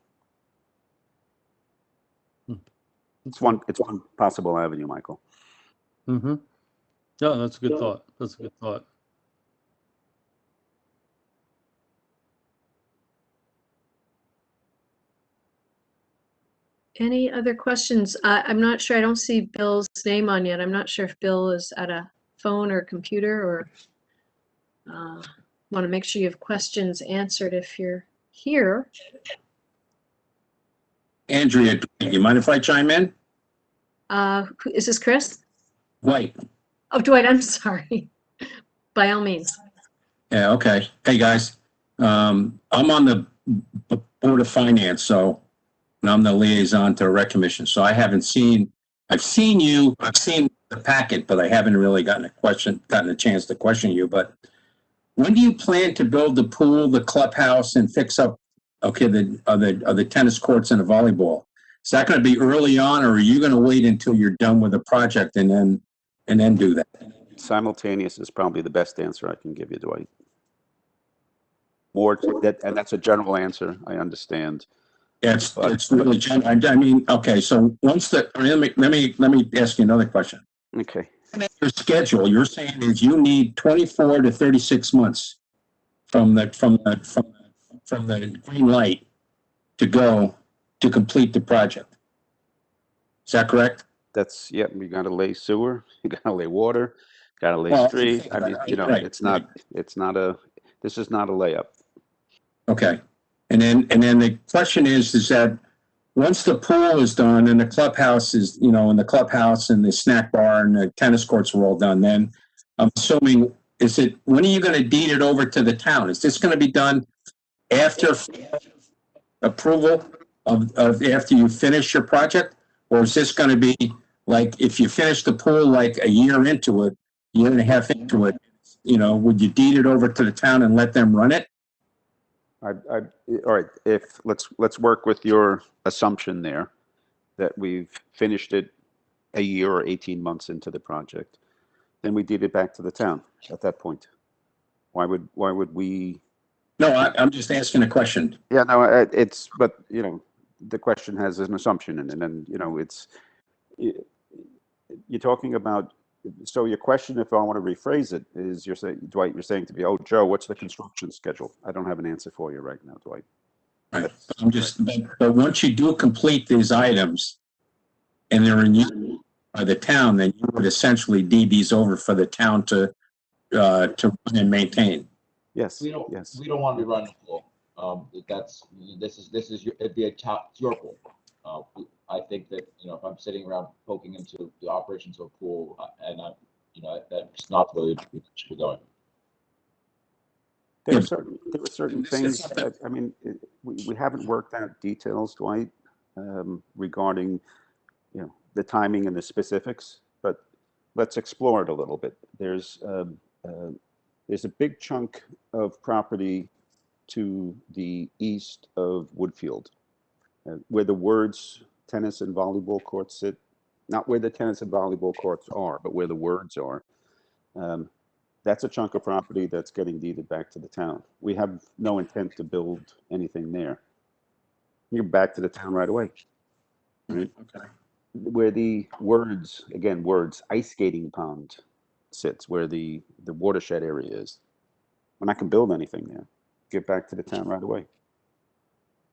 It's one possible avenue, Michael. Mm-hmm. Yeah, that's a good thought. That's a good thought. Any other questions? I'm not sure. I don't see Bill's name on yet. I'm not sure if Bill is at a phone or computer or want to make sure you have questions answered if you're here. Andrea, you mind if I chime in? Is this Chris? White. Oh, Dwight, I'm sorry. By all means. Yeah, okay. Hey, guys. I'm on the Board of Finance, and I'm the liaison to the Rec Commission. So I've seen the packet, but I haven't really gotten a chance to question you. But when do you plan to build the pool, the clubhouse, and fix up, the tennis courts and the volleyball? Is that going to be early on, or are you going to wait until you're done with the project and then do that? Simultaneous is probably the best answer I can give you, Dwight. And that's a general answer. I understand. Yeah, it's really general. I mean, okay. So let me ask you another question. Okay. Your schedule, you're saying is you need 24 to 36 months from the green light to go to complete the project. Is that correct? That's, yeah, you got to lay sewer, you got to lay water, got to lay street. I mean, right, this is not a layup. Okay. And then the question is that once the pool is done and the clubhouse is, and the clubhouse and the snack bar and the tennis courts are all done, then I'm assuming, when are you going to deed it over to the town? Is this going to be done after approval of after you finish your project? Or is this going to be like, if you finish the pool like a year into it, year and a half into it, would you deed it over to the town and let them run it? All right. Let's work with your assumption there that we've finished it a year or 18 months into the project. Then we deed it back to the town at that point. Why would we? No, I'm just asking a question. Yeah, no, but the question has an assumption in it, and you're talking about. So your question, if I want to rephrase it, is Dwight, you're saying to me, oh, Joe, what's the construction schedule? I don't have an answer for you right now, Dwight. Right. But once you do complete these items and they're in use by the town, then you would essentially deed these over for the town to run and maintain. Yes. We don't want to be running the pool. It'd be it's your pool. I think that if I'm sitting around poking into the operations of a pool, and that's not the way we should be going. There Yeah. are certain things that, I mean, we haven't worked out details, Dwight, regarding, you know, the timing and the specifics, but let's explore it a little bit. There's a big chunk of property to the east of Woodfield, where the words tennis and volleyball courts sit, not where the tennis and volleyball courts are, but where the words are. That's a chunk of property that's getting deeded back to the town. We have no intent to build anything there. You're back to the town right away. Right? Okay. Where the words, again, words, ice skating pond sits, where the watershed area is. We're not going to build anything there. Get back to the town right away.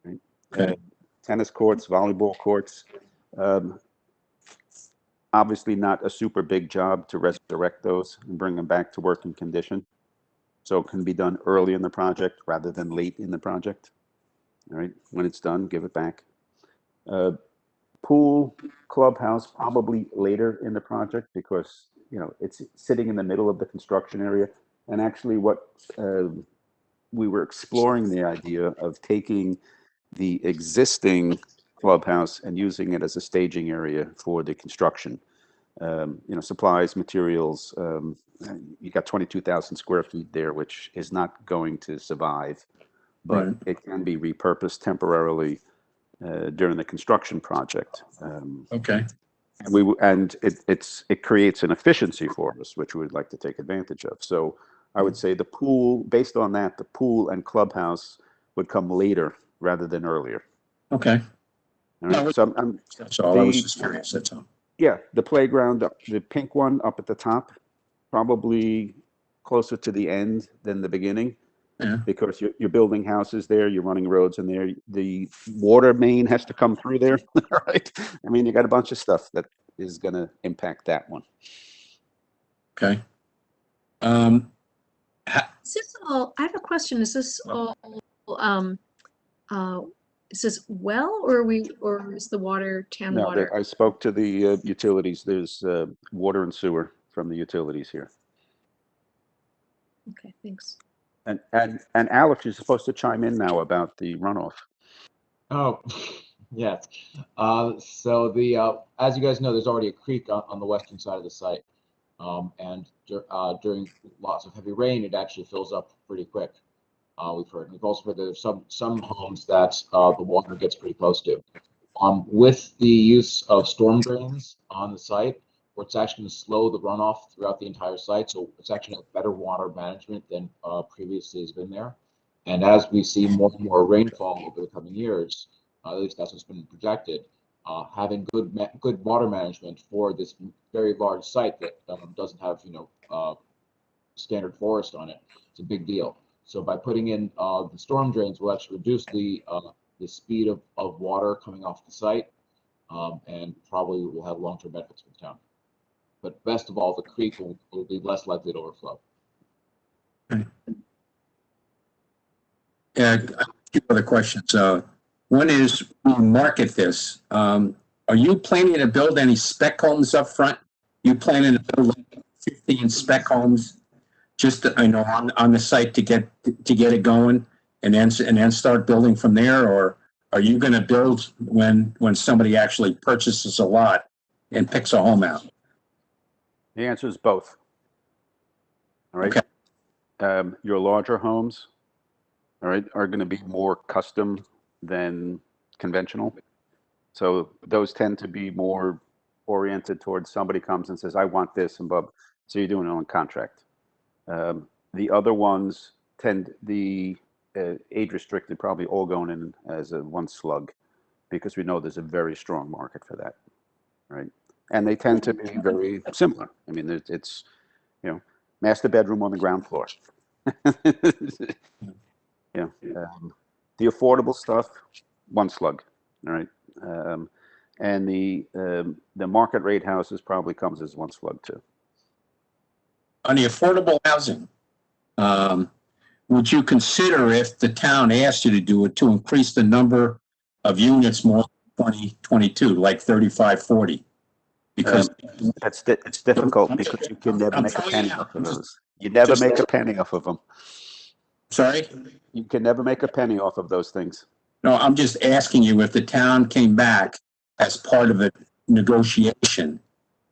Right? Okay. Tennis courts, volleyball courts. Obviously not a super big job to resurrect those and bring them back to working condition. So it can be done early in the project rather than late in the project. All right, when it's done, give it back. Pool, clubhouse, probably later in the project because, you know, it's sitting in the middle of the construction area. And actually what we were exploring the idea of taking the existing clubhouse and using it as a staging area for the construction. You know, supplies, materials. You got 22,000 square feet there, which is not going to survive, but Right. it can be repurposed temporarily during the construction project. Okay. And it creates an efficiency for us, which we would like to take advantage of. So I would say the pool, based on that, the pool and clubhouse would come later rather than earlier. Okay. All right. No, So I'm that's all. I was just curious. That's all. yeah, the playground, the pink one up at the top, probably closer to the end than the beginning. Yeah. Because you're building houses there, you're running roads in there. The water main has to come through there, right? I mean, you got a bunch of stuff that is going to impact that one. Okay. Is this all, I have a question. Is this all, is this well, or is the water town No, water? I spoke to the utilities. There's water and sewer from the utilities here. Okay, thanks. And Alex, you're supposed to chime in now about the runoff. Oh, yes. So as you guys know, there's already a creek on the western side of the site. And during lots of heavy rain, it actually fills up pretty quick. We've heard. We've also heard there's some homes that the water gets pretty close to. With the use of storm drains on the site, where it's actually going to slow the runoff throughout the entire site, so it's actually a better water management than previously has been there. And as we see more and more rainfall over the coming years, at least that's what's been projected, having good water management for this very large site that doesn't have standard forest on it, it's a big deal. So by putting in the storm drains, we'll actually reduce the speed of water coming off the site, and probably will have long-term benefits for the town. But best of all, the creek will be less likely to overflow. Yeah, a few other questions. One is, we market this. Are you planning to build any spec homes up front? You planning to build like 15 spec homes, just on the site to get it going, and then start building from there, or are you going to build when somebody actually purchases a lot and picks a home out? The answer is both. All right. Okay. Your larger homes, all right, are going to be more custom than conventional. So those tend to be more oriented towards somebody comes and says, I want this, and Bob, so you're doing it on contract. The other ones tend, the age restricted, probably all going in as a one slug, because we know there's a very strong market for that, right? And they tend to be very similar. I mean, it's, master bedroom on the ground floor. The affordable stuff, one slug, all right? And the market rate houses probably comes as one slug too. On the affordable housing, would you consider, if the town asked you to do it, to increase the number of units more than 2022, like 35, 40? Because it's difficult because you can never make a penny off of those. You never make a penny off of them. Sorry? You can never make a penny off of those things. No, I'm just asking you, if the town came back as part of a negotiation,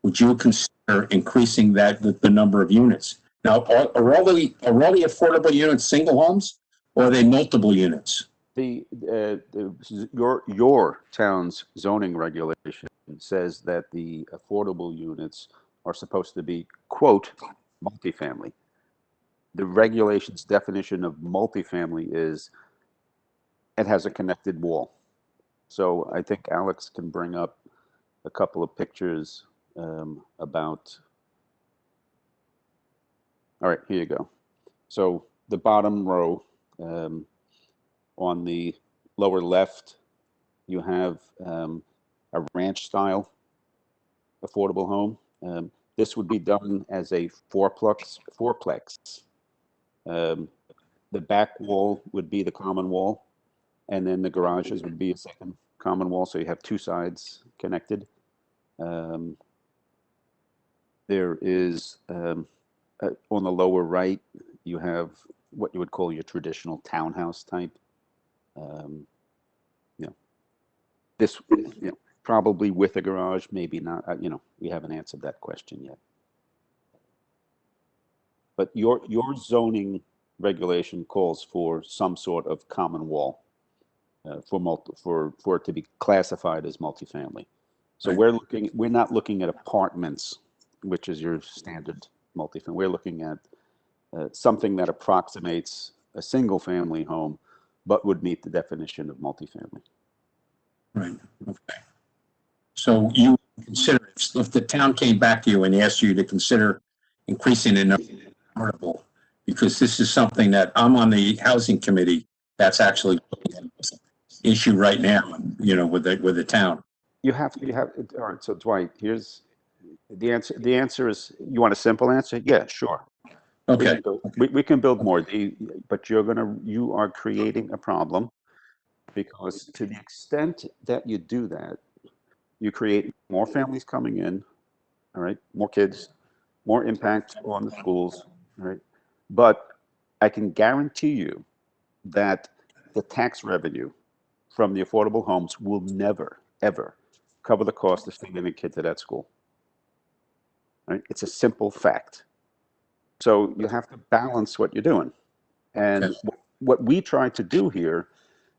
would you consider increasing the number of units? Now, are all the affordable units single homes, or are they multiple units? Your town's zoning regulation says that the affordable units are supposed to be, quote, multifamily. The regulation's definition of multifamily is it has a connected wall. So I think Alex can bring up a couple of pictures about. All right, here you go. So the bottom row, on the lower left, you have a ranch style affordable home. This would be done as a fourplex. The back wall would be the common wall, and then the garages would be a second common wall, so you have two sides connected. There is, on the lower right, you have what you would call your traditional townhouse type. This, probably with a garage, maybe not. We haven't answered that question yet. But your zoning regulation calls for some sort of common wall for it to be classified as multifamily. So we're not looking at apartments, which is your standard multifamily. We're looking at something that approximates a single family home, but would meet the definition of multifamily. Right. Okay. So you consider, if the town came back to you and asked you to consider increasing the number of affordable, because this is something that I'm on the housing committee that's actually an issue right now, with the town. You have. All right. So Dwight, here's the answer. The answer is, you want a simple answer? Yeah, sure. Okay. We can build more. But you are creating a problem, because to the extent that you do that, you create more families coming in, all right, more kids, more impact on the schools, all right. But I can guarantee you that the tax revenue from the affordable homes will never, ever cover the cost of sending a kid to that school. All right? It's a simple fact. So you have to balance what you're doing. And what we try to do here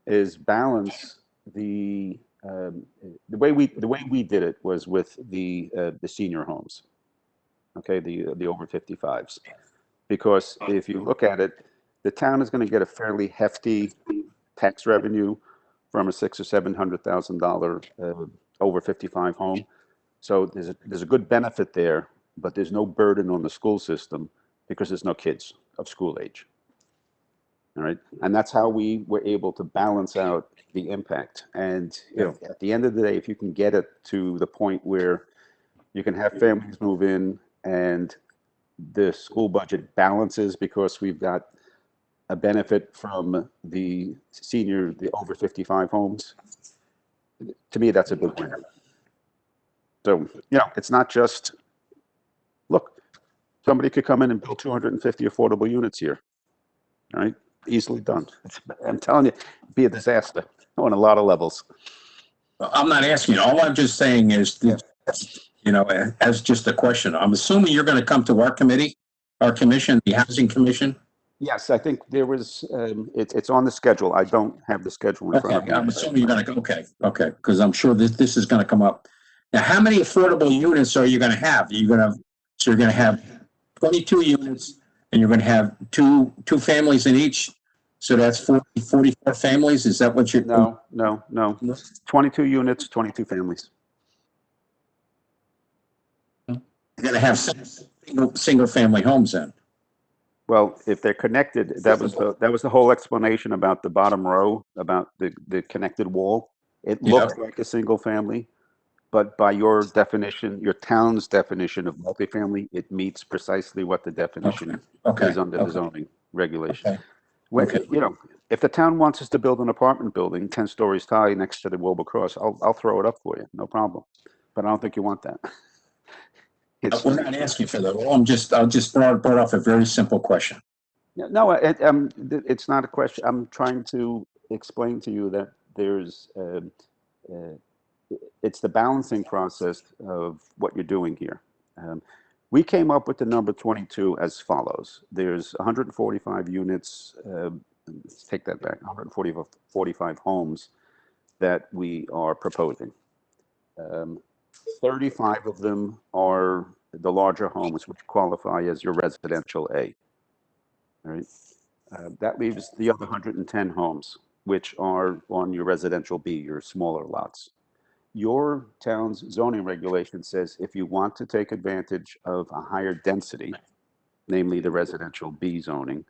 is balance the way we did it was with the senior homes, okay, the over 55s, because if you look at it, the town is going to get a fairly hefty tax revenue from a $600,000 or $700,000 over 55 home. So there's a good benefit there, but there's no burden on the school system because there's no kids of school age. All right, and that's how we were able to balance out the impact. And at the end of the day, if you can get it to the point where you can have families move in and the school budget balances because we've got a benefit from the over 55 homes, to me, that's a big winner. So, it's not just, look, somebody could come in and build 250 affordable units here, all right? Easily done. I'm telling you, it'd be a disaster on a lot of levels. I'm not asking. All I'm just saying is, as just a question. I'm assuming you're going to come to our commission, the housing commission. Yes, I think there was. It's on the schedule. I don't have the schedule in front of me. I'm assuming you're going to go. Okay, because I'm sure this is going to come up. Now, how many affordable units are you going to have? You're going to have 22 units. And you're going to have two families in each, so that's 44 families. Is that what you're? No. 22 units, 22 families. You're going to have single family homes then. Well, if they're connected, that was the whole explanation about the bottom row, about the connected wall. It looks like a single family, but by your definition, your town's definition of multifamily, it meets precisely what the definition is under the zoning regulation. If the town wants us to build an apartment building 10 stories high next to the Wilbur Cross, I'll throw it up for you, no problem. But I don't think you want that. We're not asking for that. Well, I'll just brought off a very simple question. No, it's not a question. I'm trying to explain to you that there's, it's the balancing process of what you're doing here. We came up with the number 22 as follows. There's 145 units, let's take that back, 145 homes that we are proposing. 35 of them are the larger homes, which qualify as your residential A. All right. That leaves the other 110 homes, which are on your residential B, your smaller lots. Your town's zoning regulation says if you want to take advantage of a higher density, namely the residential B zoning,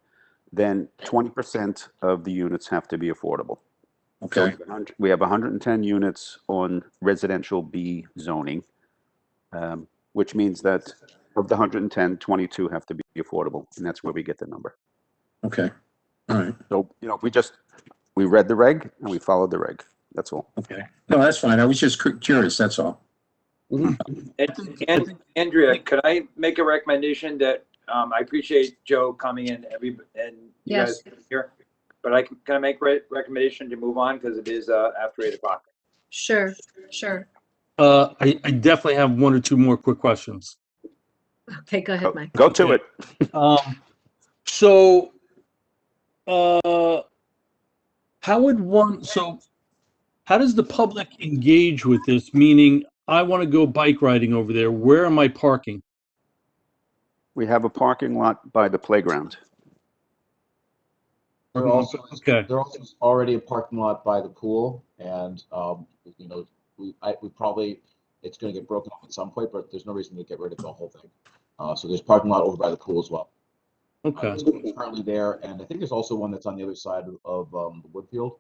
then 20% of the units have to be affordable. So Okay, we have 110 units on residential B zoning, which means that of the 110, 22 have to be affordable, and that's where we get the number. okay, all right, So, we read the reg and we followed the reg. That's all. okay. No, that's fine. I was just curious, that's all. And Andrea, could I make a recommendation that, I appreciate Joe coming in and you Yes. guys here, but can I make a recommendation to move on because it is after 8 o'clock? Sure, sure. I definitely have one or two more quick questions. Okay, go ahead, Mike. Go to it. So, how does the public engage with this? Meaning, I want to go bike riding over there. Where am I parking? We have a parking lot by the playground. There also Okay. there also is already a parking lot by the pool, and we probably, it's going to get broken up at some point, but there's no reason to get rid of the whole thing. So there's parking lot over by the pool as well. Okay. It's currently there, and I think there's also one that's on the other side of the Woodfield.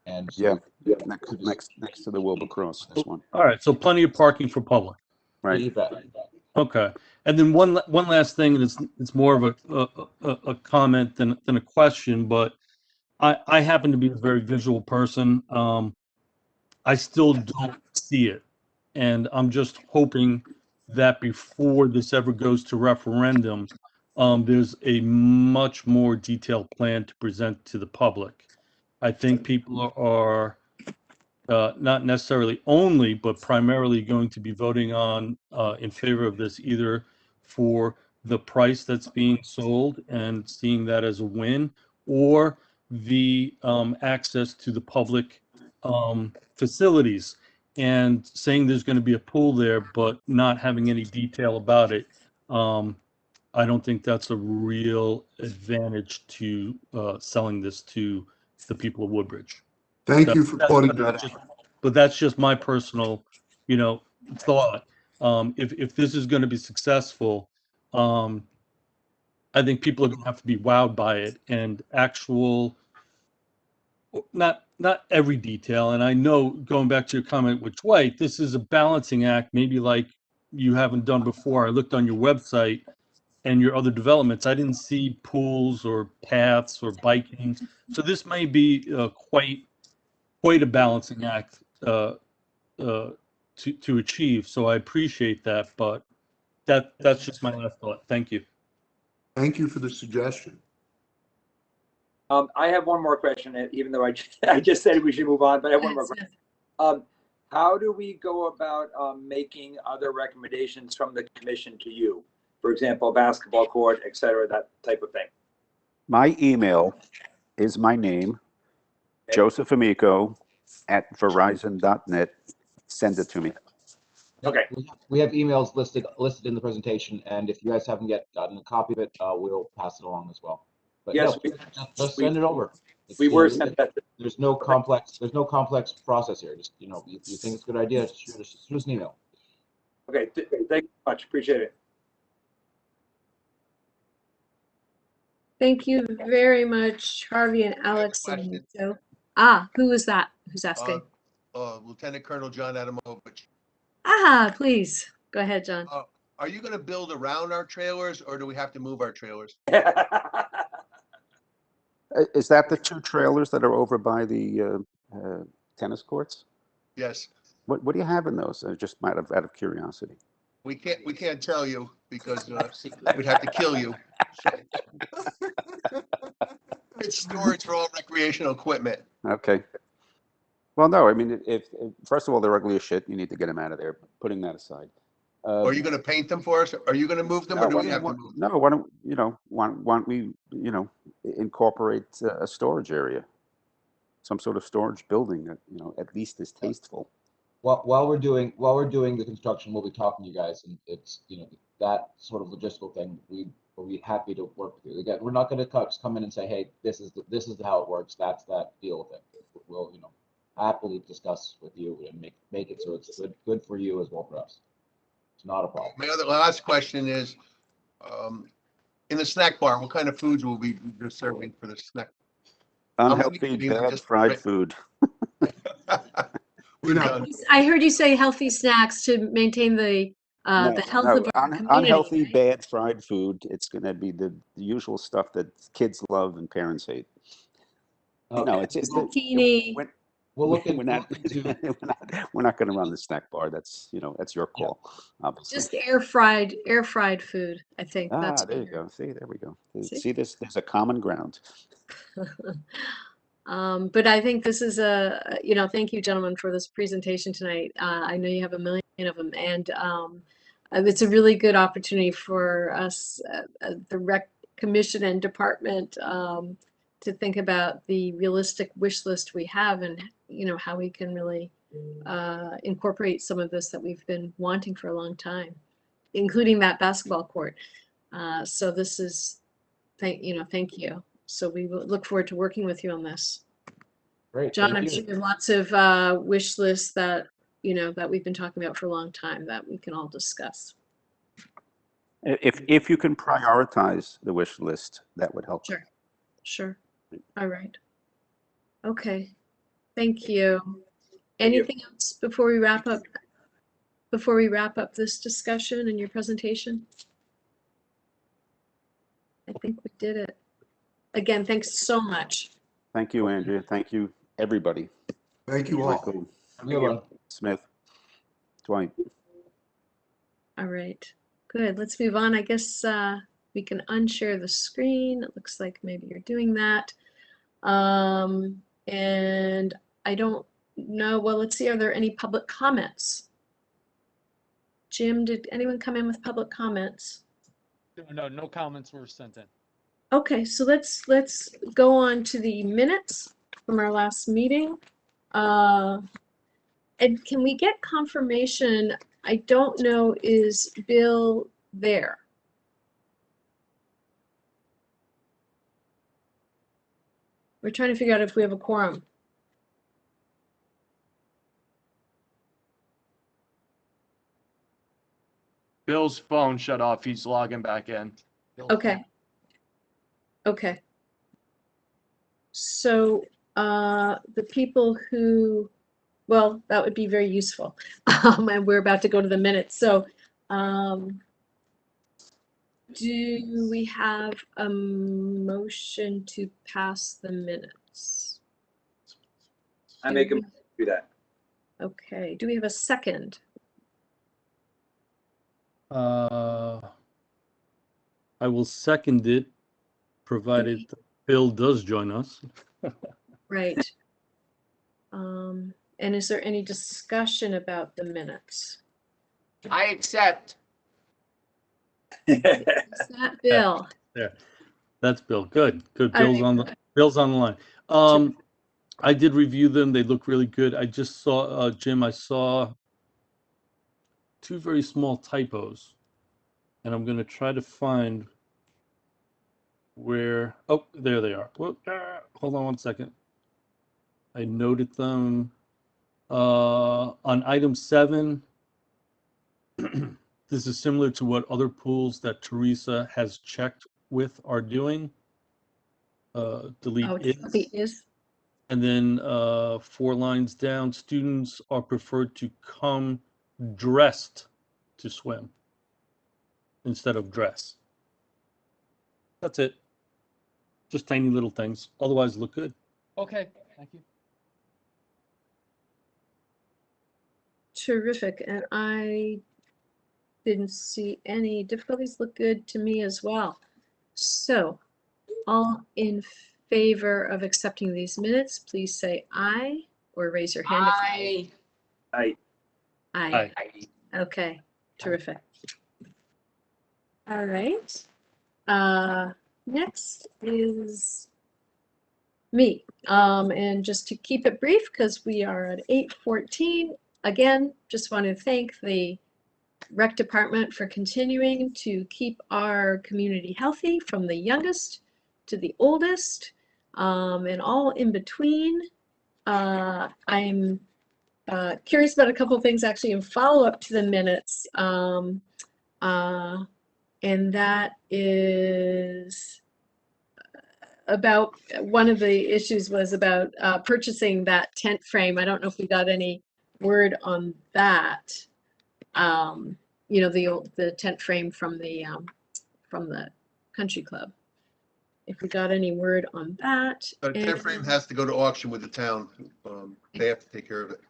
And so, Next to the Wilbur Cross, this one. All right. So plenty of parking for public. Right. you bet. Okay. And then one last thing, and it's more of a comment than a question, but I happen to be a very visual person. I still don't see it, and I'm just hoping that before this ever goes to referendum, there's a much more detailed plan to present to the public. I think people are not necessarily only, but primarily going to be voting on in favor of this, either for the price that's being sold and seeing that as a win, or the access to the public facilities, and saying there's going to be a pool there, but not having any detail about it. I don't think that's a real advantage to selling this to the people of Woodbridge. Thank you for pointing that out. But that's just my personal, thought. If this is going to be successful, I think people are going to have to be wowed by it, and not every detail. And I know, going back to your comment with Dwight, this is a balancing act, maybe like you haven't done before. I looked on your website and your other developments. I didn't see pools or paths or biking. So this may be quite a balancing act to achieve. So I appreciate that, but that's just my last thought. Thank you. Thank you for the suggestion. I have one more question, even though I just said we should move on, but I have one more question. How do we go about making other recommendations from the commission to you? For example, basketball court, et cetera, that type of thing. My email is my name, Joseph Amico @verizon.net. Send it to me. Okay. We have emails listed in the presentation, and if you guys haven't yet gotten a copy of it, we'll pass it along as well. But Yes, just send it over. We were sent that. There's no complex process here. Just you think it's a good idea, shoot us an email. Okay, thank you much. Appreciate it. Thank you very much, Harvey and Alex and Joe. Who is that? Who's asking? Lieutenant Colonel John Adamovich. Please go ahead, John. Are you going to build around our trailers, or do we have to move our trailers? Is that the two trailers that are over by the tennis courts? Yes. What do you have in those? Just out of curiosity. We can't tell you because we'd have to kill you. It's storage for all recreational equipment. Okay. Well, no, I mean, if first of all, they're ugly as shit, you need to get them out of there. Putting that aside. Are you gonna paint them for us? Are you gonna move them, or do we have to move them? No, why don't, why don't we, incorporate a storage area? Some sort of storage building that, at least is tasteful. While we're doing the construction, we'll be talking to you guys, and it's, that sort of logistical thing, we'll be happy to work with you. Again, we're not gonna come in and say, hey, this is how it works, that's that, deal with it. We'll, happily discuss with you and make it so it's good for you as well for us. It's not a problem. My last question is, in the snack bar, what kind of foods will we be serving for the snack? Unhealthy, bad fried food. We're not, I heard you say healthy snacks to maintain the health of our community. Unhealthy, right? bad fried food. It's going to be the usual stuff that kids love and parents hate. It's Zucchini. We'll look we're not going to run the snack bar. That's your call, obviously. Just air fried food. I think that's there you go. See, there we go. See? There's a common ground. But I think this is thank you, gentlemen, for this presentation tonight. I know you have a million of them, and it's a really good opportunity for us, the Rec Commission and Department, to think about the realistic wish list we have, and how we can really incorporate some of this that we've been wanting for a long time, including that basketball court. So this is, thank you. So we will look forward to working with you on this. Great. John, I'm sure you have lots of wish lists that that we've been talking about for a long time that we can all discuss. If you can prioritize the wish list, that would help. Sure. All right. Okay. Thank you. Anything else before we wrap up? Before we wrap up this discussion and your presentation? I think we did it. Again, thanks so much. Thank you, Andrea. Thank you, everybody. thank you all. Michael, Good one. Smith, Dwight. All right. Good. Let's move on. I guess we can unshare the screen. It looks like maybe you're doing that. And I don't know. Well, let's see. Are there any public comments? Jim, did anyone come in with public comments? No comments were sent in. Okay, so let's go on to the minutes from our last meeting. And can we get confirmation? I don't know, is Bill there? We're trying to figure out if we have a quorum. Bill's phone shut off. He's logging back in. Okay. Okay. So the people who, well, that would be very useful. And we're about to go to the minutes. So do we have a motion to pass the minutes? I make them do that. Okay. Do we have a second? I will second it, provided Bill does join us. Right. And is there any discussion about the minutes? I accept. Is that Bill? There, that's Bill. Good. All Bill's right. Bill's on the line. I did review them. They look really good. I just saw, Jim, I saw two very small typos, and I'm going to try to find where, oh, there they are. Whoop, hold on one second. I noted them on item 7. This is similar to what other pools that Teresa has checked with are doing. Delete is. And then 4 lines down, students are preferred to come dressed to swim instead of dress. That's it. Just tiny little things. Otherwise, look good. Okay, thank you. Terrific. And I didn't see any difficulties. Look good to me as well. So All in favor of accepting these minutes, please say aye or raise your hand. Aye. I, Aye. Okay, terrific. All right. Next is me. And just to keep it brief, because we are at 8:14, again, just want to thank the rec department for continuing to keep our community healthy from the youngest to the oldest, and all in between. I'm curious about a couple of things actually in follow-up to the minutes. And that is about, one of the issues was about purchasing that tent frame. I don't know if we got any word on that. You know, the tent frame from the country club. If we got any word on that. The tent frame has to go to auction with the town. They have to take care of it.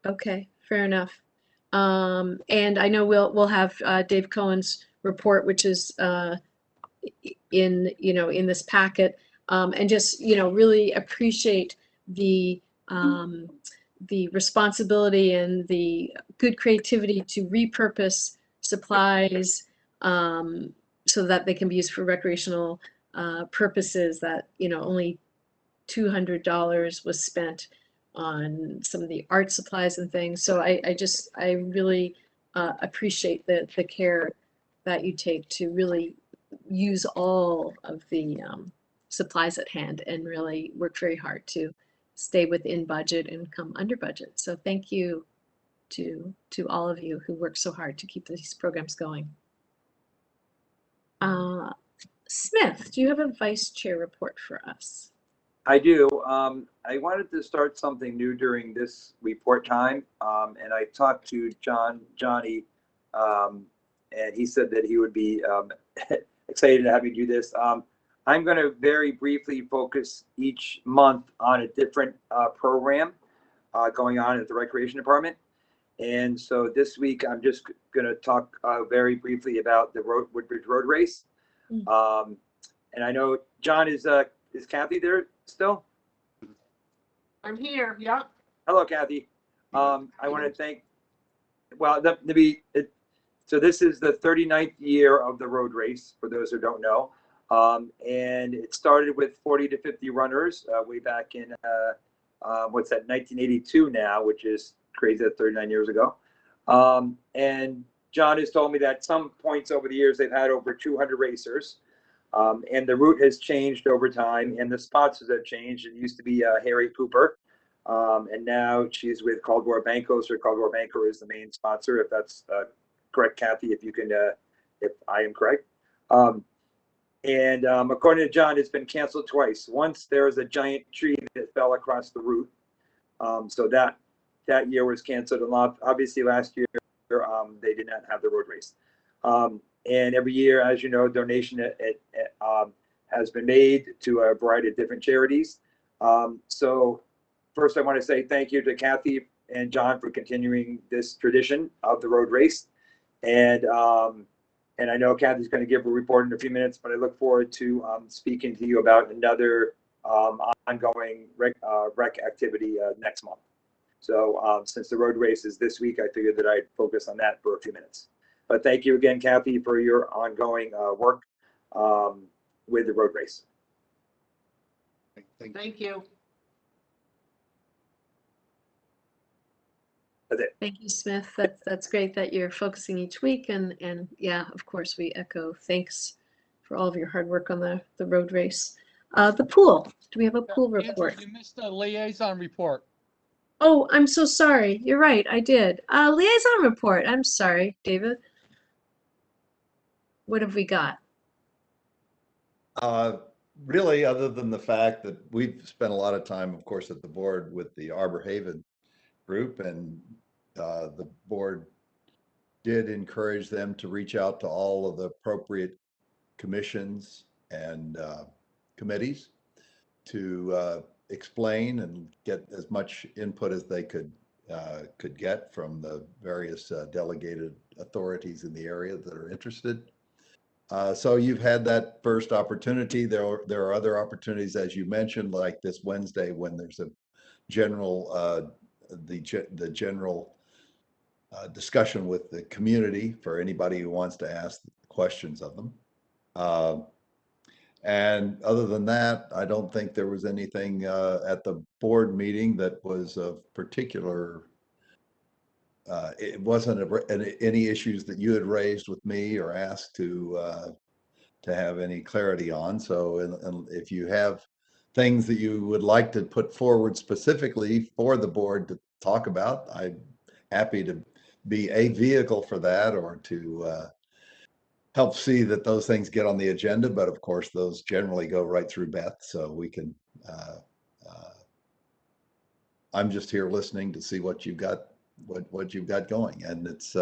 Okay, fair enough. And I know we'll have Dave Cohen's report, which is in this packet, and just really appreciate the responsibility and the good creativity to repurpose supplies so that they can be used for recreational purposes. That only $200 was spent on some of the art supplies and things. So I really appreciate the care that you take to really use all of the supplies at hand and really work very hard to stay within budget and come under budget. So thank you to all of you who work so hard to keep these programs going. Smith, do you have a vice chair report for us? I do. I wanted to start something new during this report time, and I talked to Johnny, and he said that he would be excited to have me do this. I'm going to very briefly focus each month on a different program going on at the Recreation Department. And so this week, I'm just going to talk very briefly about the Woodbridge Road Race. And I know John is Kathy there still? I'm here. Yeah. Hello, Kathy. I want to thank. Well, so this is the 39th year of the road race, for those who don't know. And it started with 40 to 50 runners way back in, 1982 now, which is crazy, that's 39 years ago. And John has told me that at some points over the years, they've had over 200 racers. And the route has changed over time, and the sponsors have changed. It used to be Harry Cooper, and now she's with Caldwell Banco. So Caldwell Banco is the main sponsor, if that's correct, Kathy, if you can, if I am correct. And according to John, it's been canceled twice. Once there was a giant tree that fell across the route, so that year was canceled. And obviously last year they did not have the road race. And every year, as you know, donation has been made to a variety of different charities. So first I want to say thank you to Kathy and John for continuing this tradition of the road race. And I know Kathy's going to give a report in a few minutes, but I look forward to speaking to you about another ongoing rec activity next month. So since the road race is this week, I figured that I'd focus on that for a few minutes. But thank you again, Kathy, for your ongoing work with the road race. Thank you. That's it. Thank you, Smith. That's great that you're focusing each week, and yeah, of course, we echo thanks for all of your hard work on the road race. The pool. Do we have a pool report? Andrew, you missed a liaison report. Oh, I'm so sorry. You're right. I did. Liaison report. I'm sorry, David. What have we got? Really, other than the fact that we've spent a lot of time, of course, at the board with the Arbor Haven group, and the board did encourage them to reach out to all of the appropriate commissions and committees to explain and get as much input as they could get from the various delegated authorities in the area that are interested. So you've had that first opportunity. There are other opportunities, as you mentioned, like this Wednesday when there's a general, the general discussion with the community for anybody who wants to ask questions of them. And other than that, I don't think there was anything at the board meeting that was of particular. It wasn't any issues that you had raised with me or asked to have any clarity on. So, and if you have things that you would like to put forward specifically for the board to talk about, I'm happy to be a vehicle for that, or to help see that those things get on the agenda. But of course, those generally go right through Beth, so we can. I'm just here listening to see what you've got, what you've got going, and it's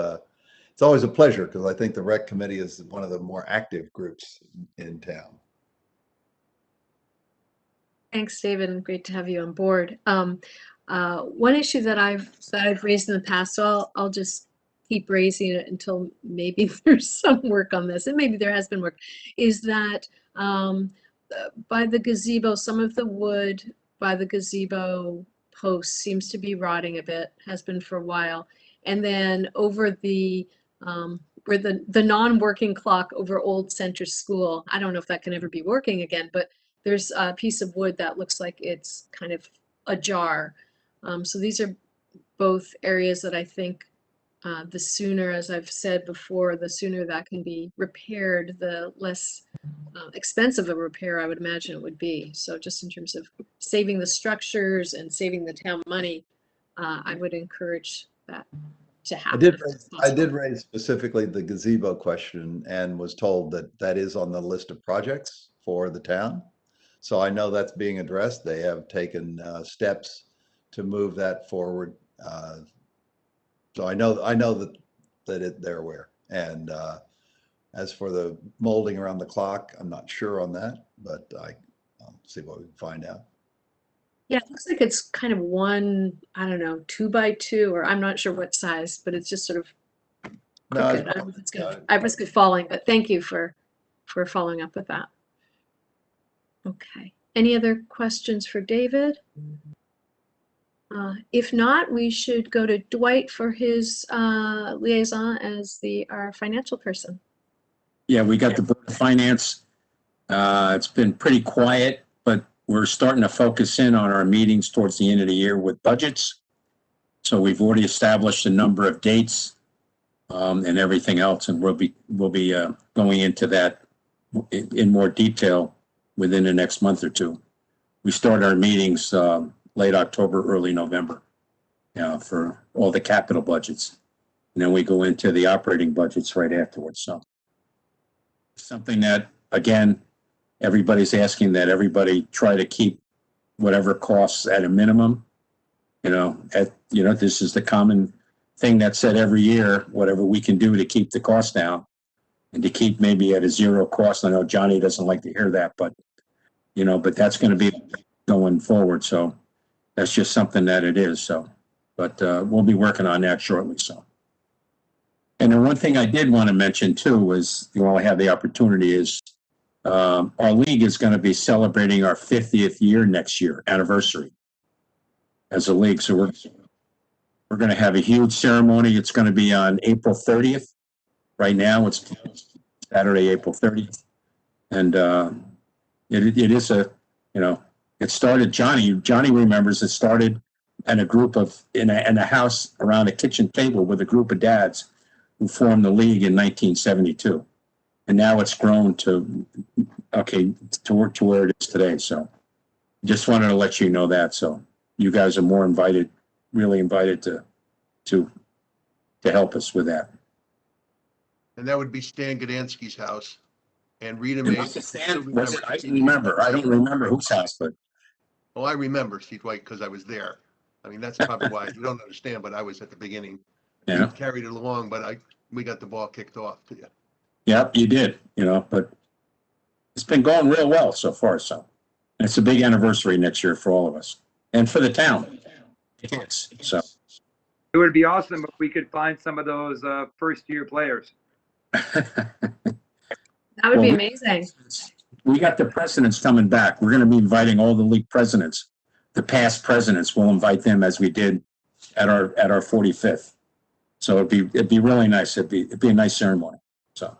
always a pleasure, because I think the rec committee is one of the more active groups in town. Thanks, David, and great to have you on board. One issue that I've raised in the past, so I'll just keep raising it until maybe there's some work on this, and maybe there has been work, is that by the gazebo, some of the wood by the gazebo posts seems to be rotting a bit, has been for a while. And then over the where the non-working clock over Old Center School, I don't know if that can ever be working again, but there's a piece of wood that looks like it's kind of ajar. So these are both areas that I think the sooner, as I've said before, the sooner that can be repaired, the less expensive a repair I would imagine it would be. So just in terms of saving the structures and saving the town money, I would encourage that to happen. I did raise specifically the gazebo question, and was told that that is on the list of projects for the town. So I know that's being addressed. They have taken steps to move that forward. So I know that they're aware. And as for the molding around the clock, I'm not sure on that, but I'll see what we can find out. Yeah, it looks like it's kind of one, I don't know, 2 by 2, or I'm not sure what size, but it's just sort of crooked. I don't know if it's gonna, I risk it falling, but thank you for following up with that. Okay. Any other questions for David? If not, we should go to Dwight for his liaison as our financial person. Yeah, we got the Board of Finance. It's been pretty quiet, but we're starting to focus in on our meetings towards the end of the year with budgets. So we've already established a number of dates and everything else, and we'll be going into that in more detail within the next month or two. We start our meetings late October, early November, for all the capital budgets, and then we go into the operating budgets right afterwards. So something that, again, everybody's asking that everybody try to keep whatever costs at a minimum. This is the common thing that's said every year, whatever we can do to keep the cost down and to keep maybe at a zero cost. I know Johnny doesn't like to hear that, but that's going to be going forward. So that's just something that it is. So, but we'll be working on that shortly. So, and the one thing I did want to mention too was, while I have the opportunity, is our league is going to be celebrating our 50th year next year, anniversary as a league. So we're going to have a huge ceremony. It's going to be on April 30th. Right now it's Saturday, April 30th. And it is it started, Johnny remembers it started in a group in a house around a kitchen table with a group of dads who formed the league in 1972. And now it's grown to where it is today. So just wanted to let you know that. So you guys are more invited, really invited to help us with that. And that would be Stan Gdansky's house. And Rita May. I didn't remember. I don't remember whose house, but. Oh, I remember, Steve White, because I was there. I mean, that's probably why you don't understand, but I was at the beginning. Yeah. We carried it along, but we got the ball kicked off to you. Yep, you did, but it's been going real well so far. So, and it's a big anniversary next year for all of us and for the town. Yes. So it would be awesome if we could find some of those first-year players. That would be Well, amazing. we got the presidents coming back. We're going to be inviting all the league presidents, the past presidents. We'll invite them as we did at our 45th. So it'd be really nice. It'd be a nice ceremony. So.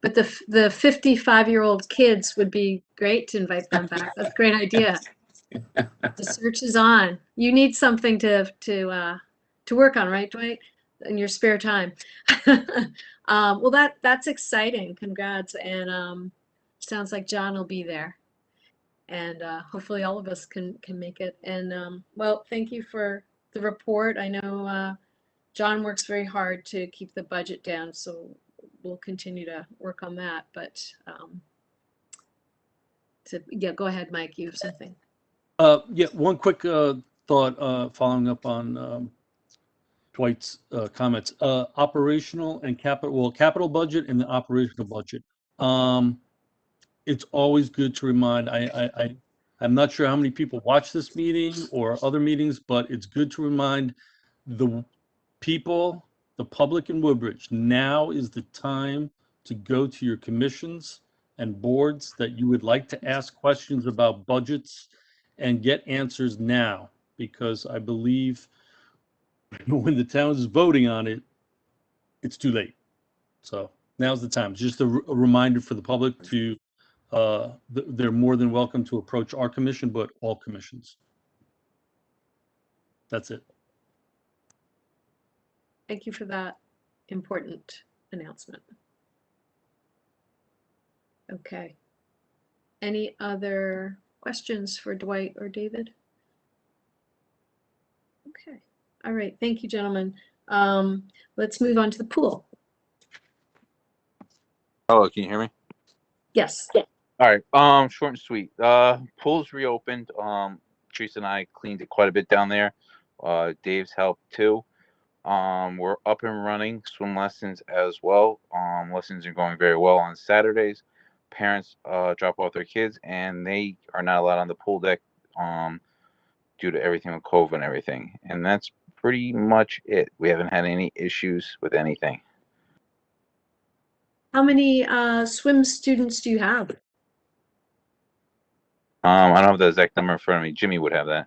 But the 55-year-old kids would be great to invite them back. That's a great idea. The search is on. You need something to work on, right, Dwight? In your spare time. Well, that's exciting. Congrats. And sounds like John will be there. And hopefully all of us can make it. And well, thank you for the report. I know John works very hard to keep the budget down, so we'll continue to work on that. But yeah, go ahead, Mike. You have something. Yeah, one quick thought following up on Dwight's comments. Operational and capital budget and the operational budget. It's always good to remind, I'm not sure how many people watch this meeting or other meetings, but it's good to remind the people, the public in Woodbridge, now is the time to go to your commissions and boards that you would like to ask questions about budgets and get answers now, because I believe when the town is voting on it, it's too late. So now's the time. Just a reminder for the public to, they're more than welcome to approach our commission, but all commissions. That's it. Thank you for that important announcement. Okay. Any other questions for Dwight or David? Okay. All right. Thank you, gentlemen. Let's move on to the pool. Hello, can you hear me? Yes. All right. Short and sweet. Pool's reopened. Teresa and I cleaned it quite a bit down there. Dave's helped too. We're up and running swim lessons as well. Lessons are going very well on Saturdays. Parents drop off their kids and they are not allowed on the pool deck due to everything with COVID and everything. And that's pretty much it. We haven't had any issues with anything. How many swim students do you have? I don't have the exact number in front of me. Jimmy would have that.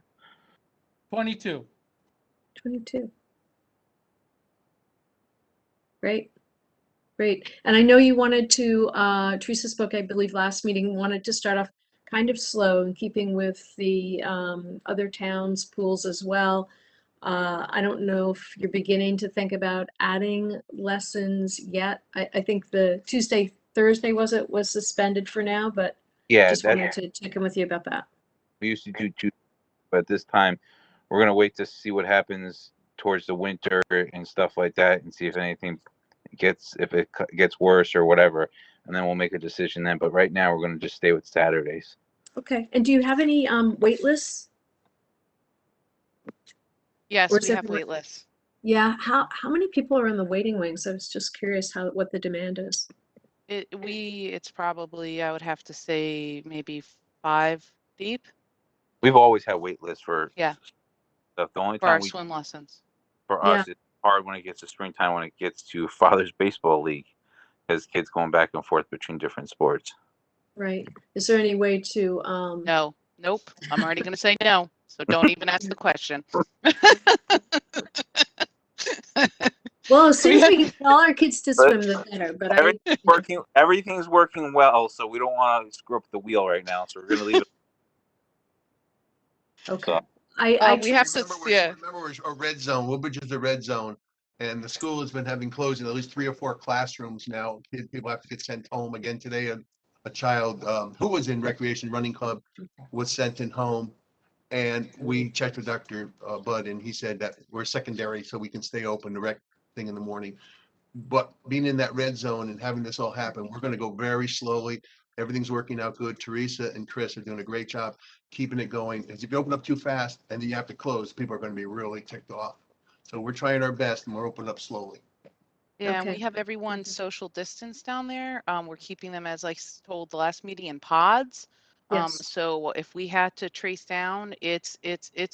22. 22. Great. Great. And I know you wanted to, Teresa spoke, I believe, last meeting, wanted to start off kind of slow in keeping with the other towns' pools as well. I don't know if you're beginning to think about adding lessons yet. I think the Tuesday, Thursday was suspended for now, but Yeah, just wanted to check in with you about that. we used to do two, but this time we're gonna wait to see what happens towards the winter and stuff like that, and see if anything if it gets worse or whatever, and then we'll make a decision then. But right now we're gonna just stay with Saturdays. Okay. And do you have any wait lists? Yes, Or is we have everyone- wait lists. Yeah. How many people are in the waiting wings? I was just curious what the demand is. It's probably, I would have to say, maybe 5 deep We've always had wait lists for Yeah. stuff. The only for our time swim lessons. for Yeah. us it's hard when it gets to springtime, when it gets to Father's Baseball League, because kids going back and forth between different sports. Right. Is there any way to No, nope. I'm already going to say no. So don't even ask the question. well, as soon We as we have- get all our kids to swim, the better. But Everything's working well, so we don't want to screw up the wheel right now. So we're gonna leave it. okay. So, we have to, Remember, we're a red zone. Woodbridge is a red zone. And the school has been having closed in at least 3 or 4 classrooms now. People have to get sent home again today. A child who was in recreation running club was sent in home. And we checked with Dr. Bud, and he said that we're secondary, so we can stay open the rec thing in the morning. But being in that red zone and having this all happen, we're going to go very slowly. Everything's working out good. Teresa and Chris are doing a great job keeping it going. As if you open up too fast and then you have to close, people are going to be really ticked off. So we're trying our best and we're opening up slowly. Yeah, and Okay. we have everyone social distance down there. We're keeping them, as I told the last meeting, in pods. Yes. So if we had to trace down, it's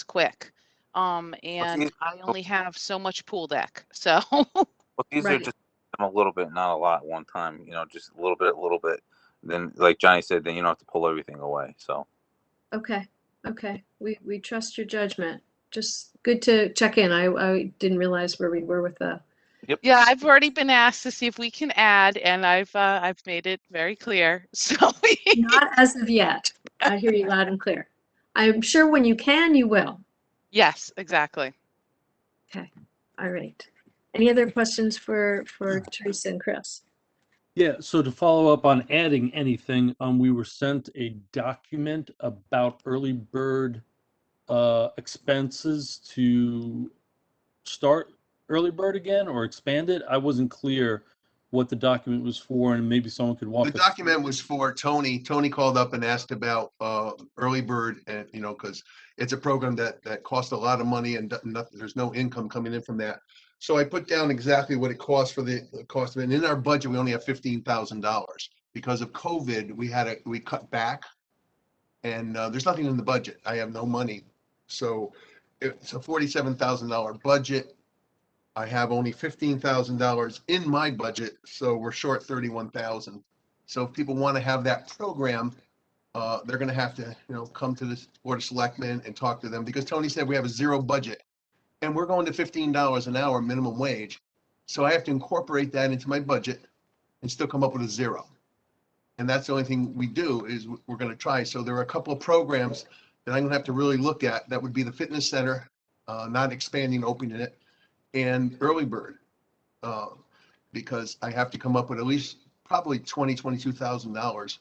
quick. And I only have so much pool deck. So Well, these are just a little bit, not a lot at one time. You know, just a little bit. then like Johnny said, then you don't have to pull everything away. So Okay, okay. We trust your judgment. Just good to check in. I didn't realize where we were with the. Yeah, I've already been asked to see if we can add, and I've made it very clear. So Not as of yet. I hear you loud and clear. I'm sure when you can, you will. yes, exactly. Okay, all right. Any other questions for Teresa and Chris? Yeah, so to follow up on adding anything, we were sent a document about early bird expenses to start early bird again or expand it. I wasn't clear what the document was for, and maybe someone could walk The us. document was for Tony. Tony called up and asked about early bird, and because it's a program that costs a lot of money and there's no income coming in from that. So I put down exactly what it costs for the cost of it. And in our budget, we only have $15,000 because of COVID. We cut back, and there's nothing in the budget. I have no money, so it's a $47,000 budget. I have only $15,000 in my budget, so we're short 31,000. So if people want to have that program, they're going to have to, come to the Board of Selectmen and talk to them, because Tony said we have a zero budget and we're going to $15 an hour minimum wage. So I have to incorporate that into my budget and still come up with a zero. And that's the only thing we do is we're going to try. So there are a couple of programs that I'm going to have to really look at. That would be the fitness center, not expanding, opening it, and early bird. Because I have to come up with at least probably $22,000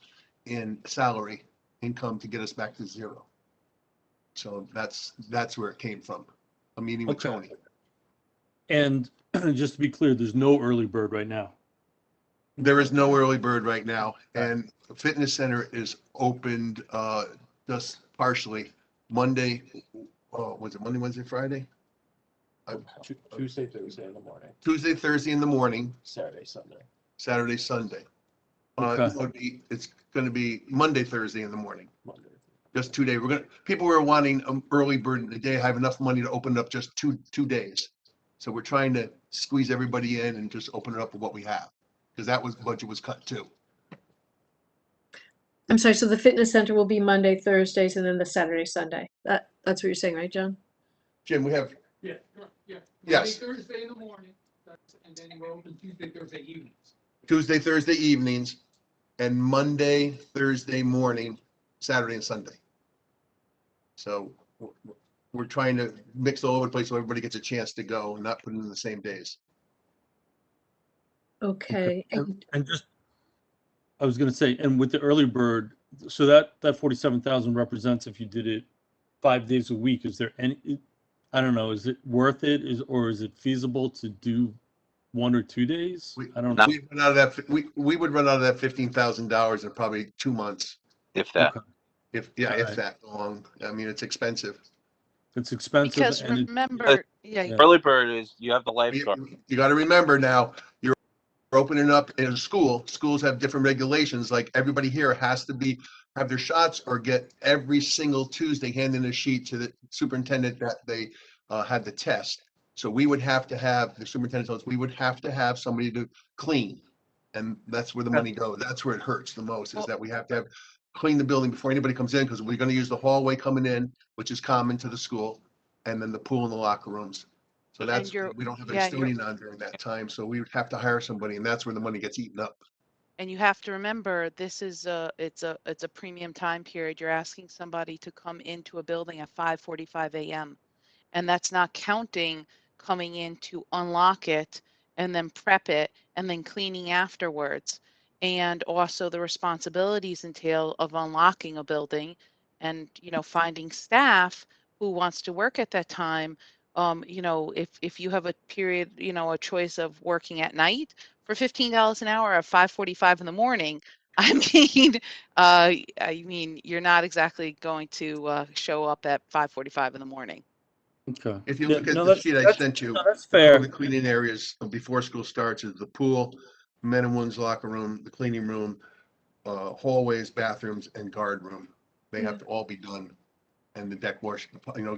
in salary income to get us back to zero. So that's where it came from. A meeting with Tony. And just to be clear, there's no early bird right now. There is no early bird right now, and the fitness center is opened just partially Monday. Was it Monday, Wednesday, Friday? Tuesday, Thursday in the morning, Tuesday, Thursday in the morning, Saturday, Sunday. Saturday, Sunday. Okay. It's going to be Monday, Thursday in the morning. Monday. Just 2 days. People were wanting early bird in the day. I have enough money to open it up just two days. So we're trying to squeeze everybody in and just open it up with what we have, because budget was cut too. I'm sorry, so the fitness center will be Monday, Thursdays, and then the Saturday, Sunday. That's what you're saying, right, John? Jim, we have, Yeah. Yes. Monday, Thursday in the morning, and then we're open Tuesday, Thursday evenings. Tuesday, Thursday evenings, and Monday, Thursday morning, Saturday and Sunday. So we're trying to mix all over the place so everybody gets a chance to go and not put it in the same days. Okay. And just, I was going to say, and with the early bird, so that 47,000 represents if you did it 5 days a week. Is there any, I don't know, is it worth it? Or is it feasible to do 1 or 2 days? I don't know. We run out of that. We would run out of that $15,000 in probably 2 months. if that. Okay. If Alright. that long. I mean, it's expensive. It's expensive. Because and remember, Yeah. Early bird is you have the lifeguard. You got to remember now, you're opening up in a school. Schools have different regulations. Like everybody here has to have their shots or get every single Tuesday hand in a sheet to the superintendent that they had the test. So we would have to have the superintendent tells us we would have to have somebody to clean, and that's where the money goes. That's where it hurts the most, is that we have to clean the building before anybody comes in, because we're going to use the hallway coming in, which is common to the school, and then the pool and the locker rooms. So that's, we don't have a custodian on during that time, so we would have to hire somebody, and that's where the money gets eaten up. and you have to remember, this is it's a premium time period. You're asking somebody to come into a building at 5:45 a.m. and that's not counting coming in to unlock it and then prep it and then cleaning afterwards. And also the responsibilities entail of unlocking a building and, finding staff who wants to work at that time. If you have a period, a choice of working at night for $15 an hour at 5:45 in the morning, I mean, you're not exactly going to show up at 5:45 in the morning. Okay. If you Yeah, look at no, the sheet I that's- sent you, no, that's the fair. COVID cleaning areas before school starts is the pool, men and women's locker room, the cleaning room, hallways, bathrooms, and guard room. They have to all be done. And the deck wash,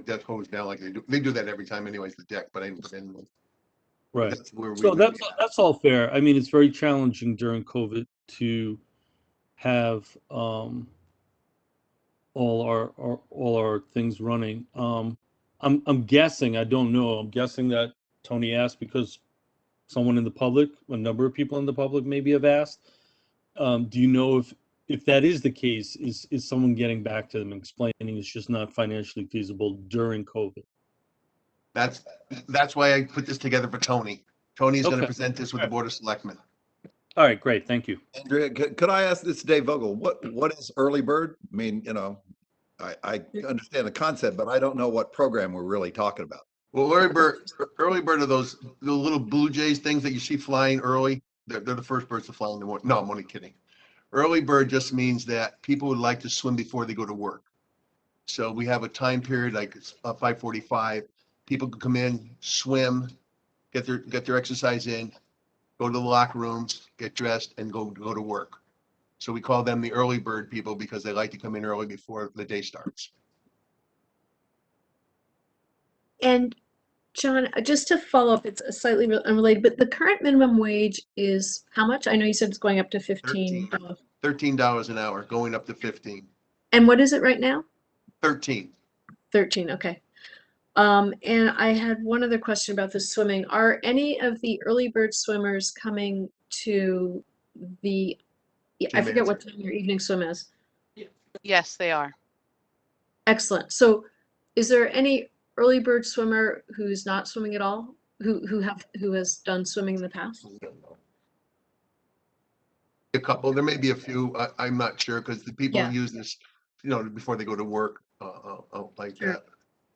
deck hose down like they do. They do that every time anyways, the deck, but I didn't put in. Right. That's where we So would that's be at. that's all fair. I mean, it's very challenging during COVID to have all our things running. I'm guessing, I don't know, I'm guessing that Tony asked because someone in the public, a number of people in the public maybe have asked. Do you know if that is the case, is someone getting back to them and explaining it's just not financially feasible during COVID? That's why I put this together for Tony. Tony is going to Okay. present this with the Board of Selectmen. All right, great, thank you. Andrea, could I ask this, Dave Vogel, what is early bird? I mean, I understand the concept, but I don't know what program we're really talking about. Well, early bird are those the little blue jays things that you see flying early. They're the first birds to fly in the morning. No, I'm only kidding. Early bird just means that people would like to swim before they go to work. So we have a time period like it's 5:45. People can come in, swim, get their exercise in, go to the locker rooms, get dressed, and go to work. So we call them the early bird people because they like to come in early before the day starts. And John, just to follow up, it's slightly unrelated, but the current minimum wage is how much? I know you said it's going up to $15. $13 an hour, going up to 15. And what is it right now? 13. 13, okay. And I had one other question about the swimming. Are any of the early bird swimmers coming to the, I forget what time your evening swim is. Yes, they are. Excellent. So is there any early bird swimmer who's not swimming at all, who has done swimming in the past? A couple, there may be a few, I'm not sure, because the people Yeah. who use this, before they go to work, like Sure. that.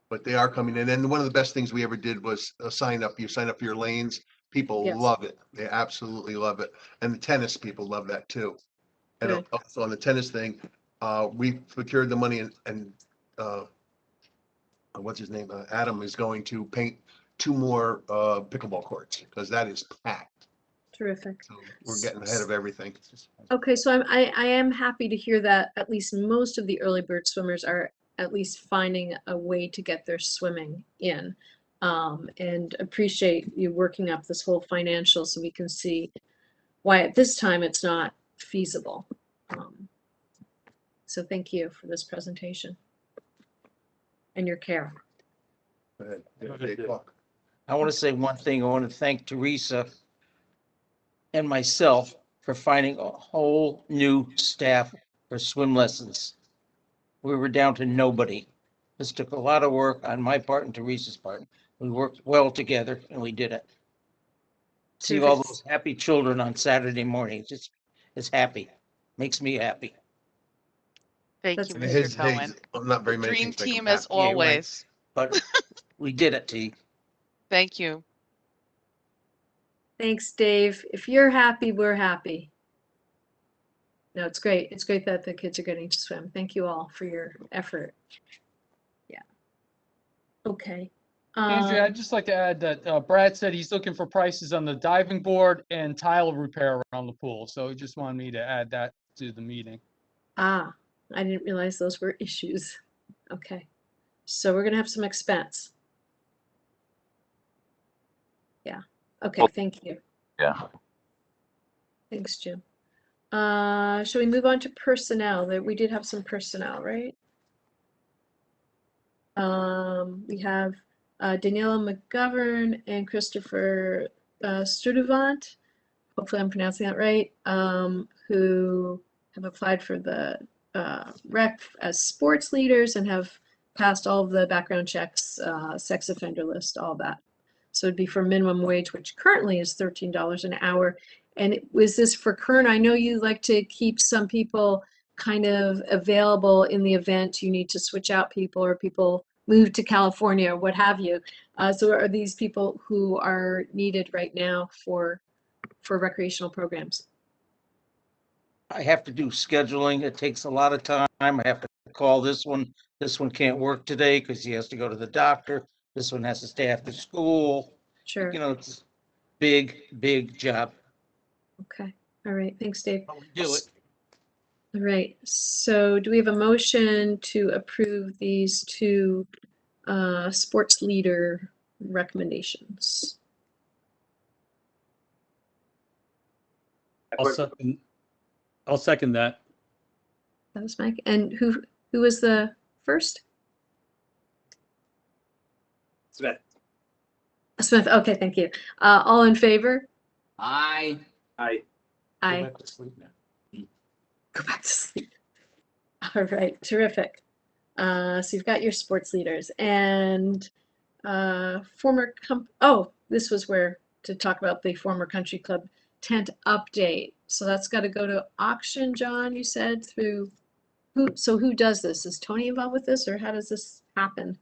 But they are coming in, and one of the best things we ever did was sign up. You sign up for your lanes. People Yes. love it. They absolutely love it. And the tennis people love that too. And Good. also on the tennis thing, we procured the money and what's his name? Adam is going to paint 2 more pickleball courts because that is packed. Terrific. So we're getting ahead of everything. Okay, so I am happy to hear that at least most of the early bird swimmers are at least finding a way to get their swimming in. And appreciate you working up this whole financial so we can see why at this time it's not feasible. So thank you for this presentation and your care. Go ahead. Dave, talk. I want to say one thing. I want to thank Teresa and myself for finding a whole new staff for swim lessons. We were down to nobody. This took a lot of work on my part and Teresa's part. We worked well together and we did it. See all those happy children on Saturday mornings. It's happy. Makes me happy. Thank That's you, And Mr. Cohen. not very many Dream things make him team as happy. Yeah, right. always. But we did it, T. Thank you. Thanks, Dave. If you're happy, we're happy. No, it's great. It's great that the kids are getting to swim. Thank you all for your effort. Yeah. Okay. Andrea, I'd just like to add that Brad said he's looking for prices on the diving board and tile repair around the pool. So he just wanted me to add that to the meeting. I didn't realize those were issues. Okay. So we're gonna have some expense. Yeah. Okay, thank you. Yeah. Thanks, Jim. Shall we move on to personnel? We did have some personnel, right? We have Daniela McGovern and Christopher Studevant, hopefully I'm pronouncing that right, who have applied for the rec as sports leaders and have passed all of the background checks, sex offender list, all that. So it'd be for minimum wage, which currently is $13 an hour. And was this for current? I know you like to keep some people kind of available in the event you need to switch out people or people move to California or what have you. So are these people who are needed right now for recreational programs? I have to do scheduling. It takes a lot of time. I have to call this one. This one can't work today because he has to go to the doctor. This one has to stay after school. Sure. You know, it's a big, big job. Okay. All right. Thanks, Dave. But we do it. All right. So do we have a motion to approve these 2 sports leader recommendations? I'll second that. That was Mike. And who was the first? Smith. Smith. Okay, thank you. All in favor? Aye. Aye. Aye. Go back to sleep now. Go back to sleep. All right, terrific. So you've got your sports leaders and this was where to talk about the former country club tent update. So that's got to go to auction, John, you said, through who? So who does this? Is Tony involved with this, or how does this happen?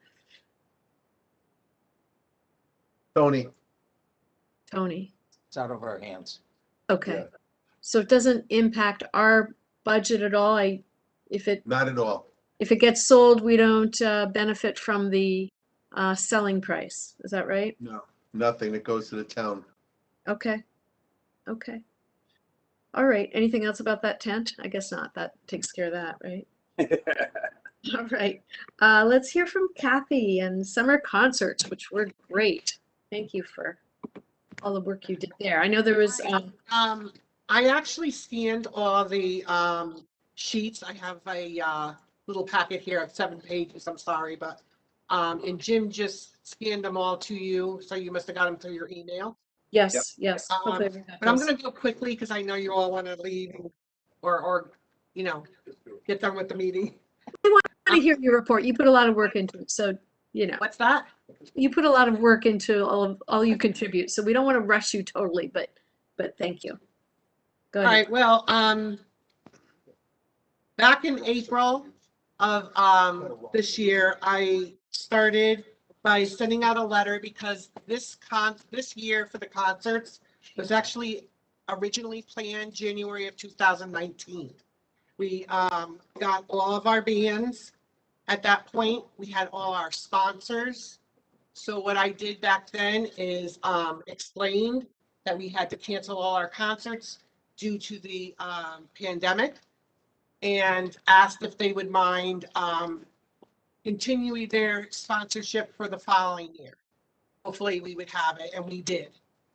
Tony, Tony. It's out of our hands. Okay. Yeah. So it doesn't impact our budget at all. If it not at all. gets sold, we don't benefit from the selling price. Is that right? No, nothing that goes to the town. Okay. Okay. All right. Anything else about that tent? I guess not. That takes care of that, right? All right. Let's hear from Kathy and summer concerts, which were great. Thank you for all the work you did there. I know there was. I actually scanned all the sheets. I have a little packet here of 7 pages. I'm sorry, but and Jim just scanned them all to you, so you must have got them through your email. Yes, yes. Hopefully we got But I'm those. going to go quickly because I know you all want to leave or get done with the meeting. I want to hear your report. You put a lot of work into it, so What's that? you put a lot of work into all you contribute. So we don't want to rush you totally, but thank you. Go All ahead. right. Well, back in April of this year, I started by sending out a letter because this year for the concerts was actually originally planned January of 2019. We got all of our bands at that point. We had all our sponsors. So what I did back then is explained that we had to cancel all our concerts due to the pandemic, and asked if they would mind continuing their sponsorship for the following year. Hopefully we would have it, and we did.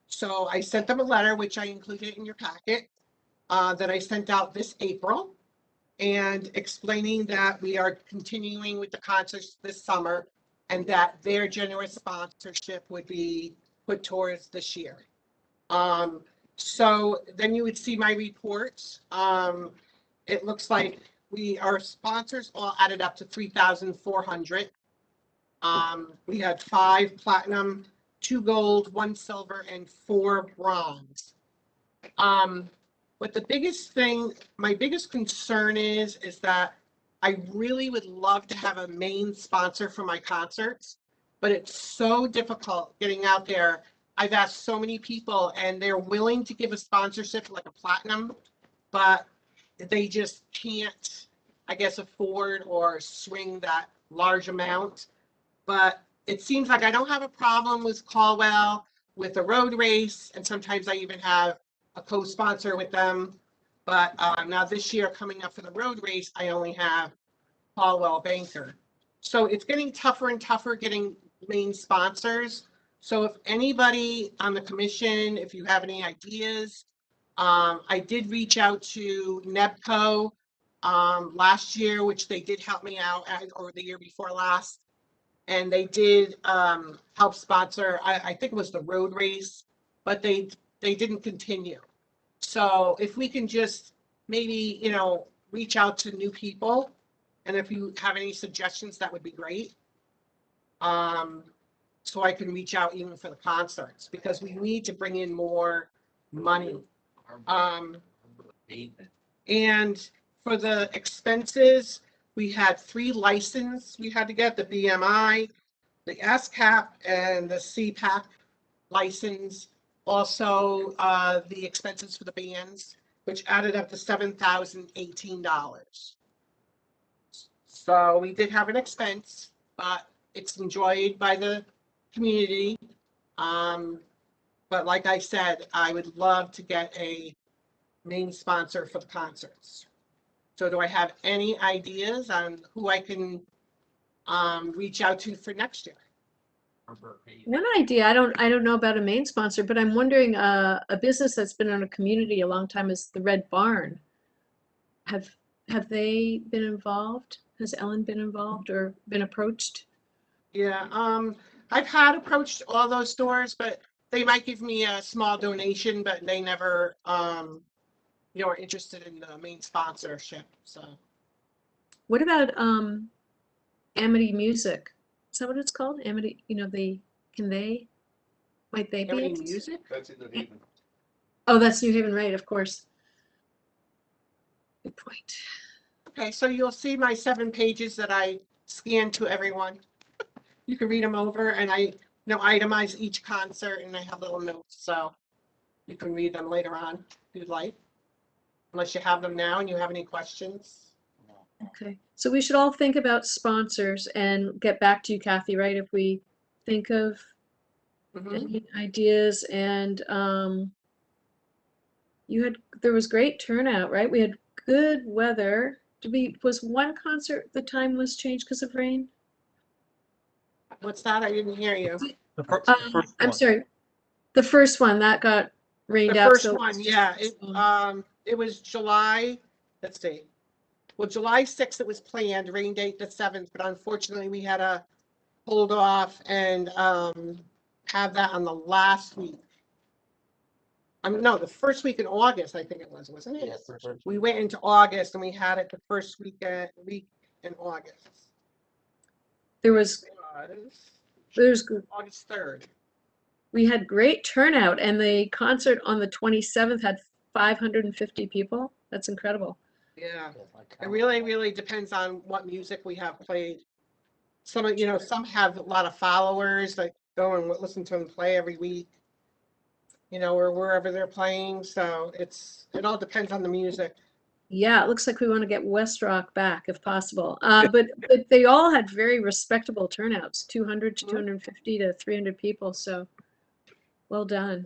So I sent them a letter, which I included in your packet, that I sent out this April, and explaining that we are continuing with the concerts this summer and that their generous sponsorship would be put towards this year. So then you would see my reports. It looks like our sponsors all added up to 3,400. We had 5 platinum, 2 gold, 1 silver, and 4 bronze. But the biggest thing, my biggest concern is that I really would love to have a main sponsor for my concerts, but it's so difficult getting out there. I've asked so many people and they're willing to give a sponsorship like a platinum, but they just can't, I guess, afford or swing that large amount. But it seems like I don't have a problem with Caldwell, with the road race, and sometimes I even have a co-sponsor with them. But now this year coming up for the road race, I only have Caldwell Banker. So it's getting tougher and tougher getting main sponsors. So if anybody on the commission, if you have any ideas, I did reach out to NEBCO last year, which they did help me out, or the year before last. And they did help sponsor, I think it was the road race, but they didn't continue. So if we can just maybe, reach out to new people, and if you have any suggestions, that would be great. So I can reach out even for the concerts, because we need to bring in more money. And for the expenses, we had 3 licenses we had to get: the BMI, the SCAP, and the CPAC license. Also, the expenses for the bands, which added up to $7,018. So we did have an expense, but it's enjoyed by the community. But like I said, I would love to get a main sponsor for the concerts. So do I have any ideas on who I can reach out to for next year? One idea, I don't know about a main sponsor, but I'm wondering, a business that's been in a community a long time is the Red Barn. Have have they been involved? Has Ellen been involved or been approached? Yeah, I've had approached all those stores, but they might give me a small donation, but they never, are interested in the main sponsorship, so. What about Amity Music? Is that what it's called? Amity, might they be Any interested? music? That's in New Haven. Oh, that's New Haven, right, of course. Good point. Okay, so you'll see my 7 pages that I scanned to everyone. You can read them over, and I, itemize each concert, and I have little notes, so you can read them later on if you'd like. Unless you have them now and you have any questions. Okay, so we should all think about sponsors and get back to you, Kathy, right? If we think of any ideas, and there was great turnout, right? We had good weather. Was one concert, the time was changed because of rain? What's that? I didn't hear you. The first I'm one. sorry. The first one that got rained The out. first so one, yeah, it was July, let's see. Well, July 6th, it was planned, rain date the 7th, but unfortunately we had to hold off and have that on the last week. No, the first week in August, I think it was, wasn't it? Yes, the first We went into August and we had it the first week in August. There was August 3rd. we had great turnout, and the concert on the 27th had 550 people. That's incredible. Yeah, it really, really depends on what music we have played. Some have a lot of followers that go and listen to them play every week, or wherever they're playing. So it all depends on the music. Yeah, it looks like we want to get West Rock back if possible. But they all had very respectable turnouts, 200 to 250 to 300 people. So well done.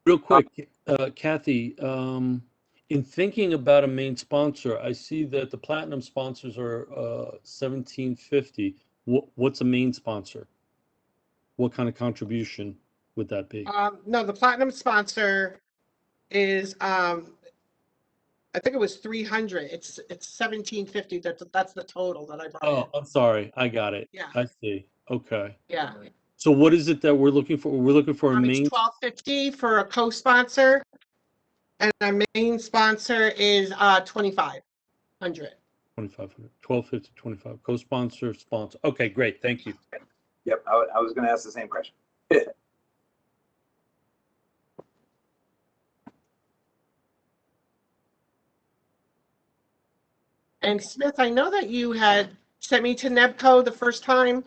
Real quick, Kathy, in thinking about a main sponsor, I see that the platinum sponsors are $1,750. What's a main sponsor? What kind of contribution would that be? No, the platinum sponsor is I think it was 300. It's 1750. That's the total that I brought. Oh, I'm sorry. I got it. Yeah. I see. Okay. Yeah. So what is it that we're looking for? We're looking for a main. It's $12.50 for a co-sponsor, and our main sponsor is $2,500. 2,500, 1250, 25. Co-sponsor, sponsor. Okay, great. Thank you. Yep, I was going to ask the same question. And Smith, I know that you had sent me to NEBCO the first time.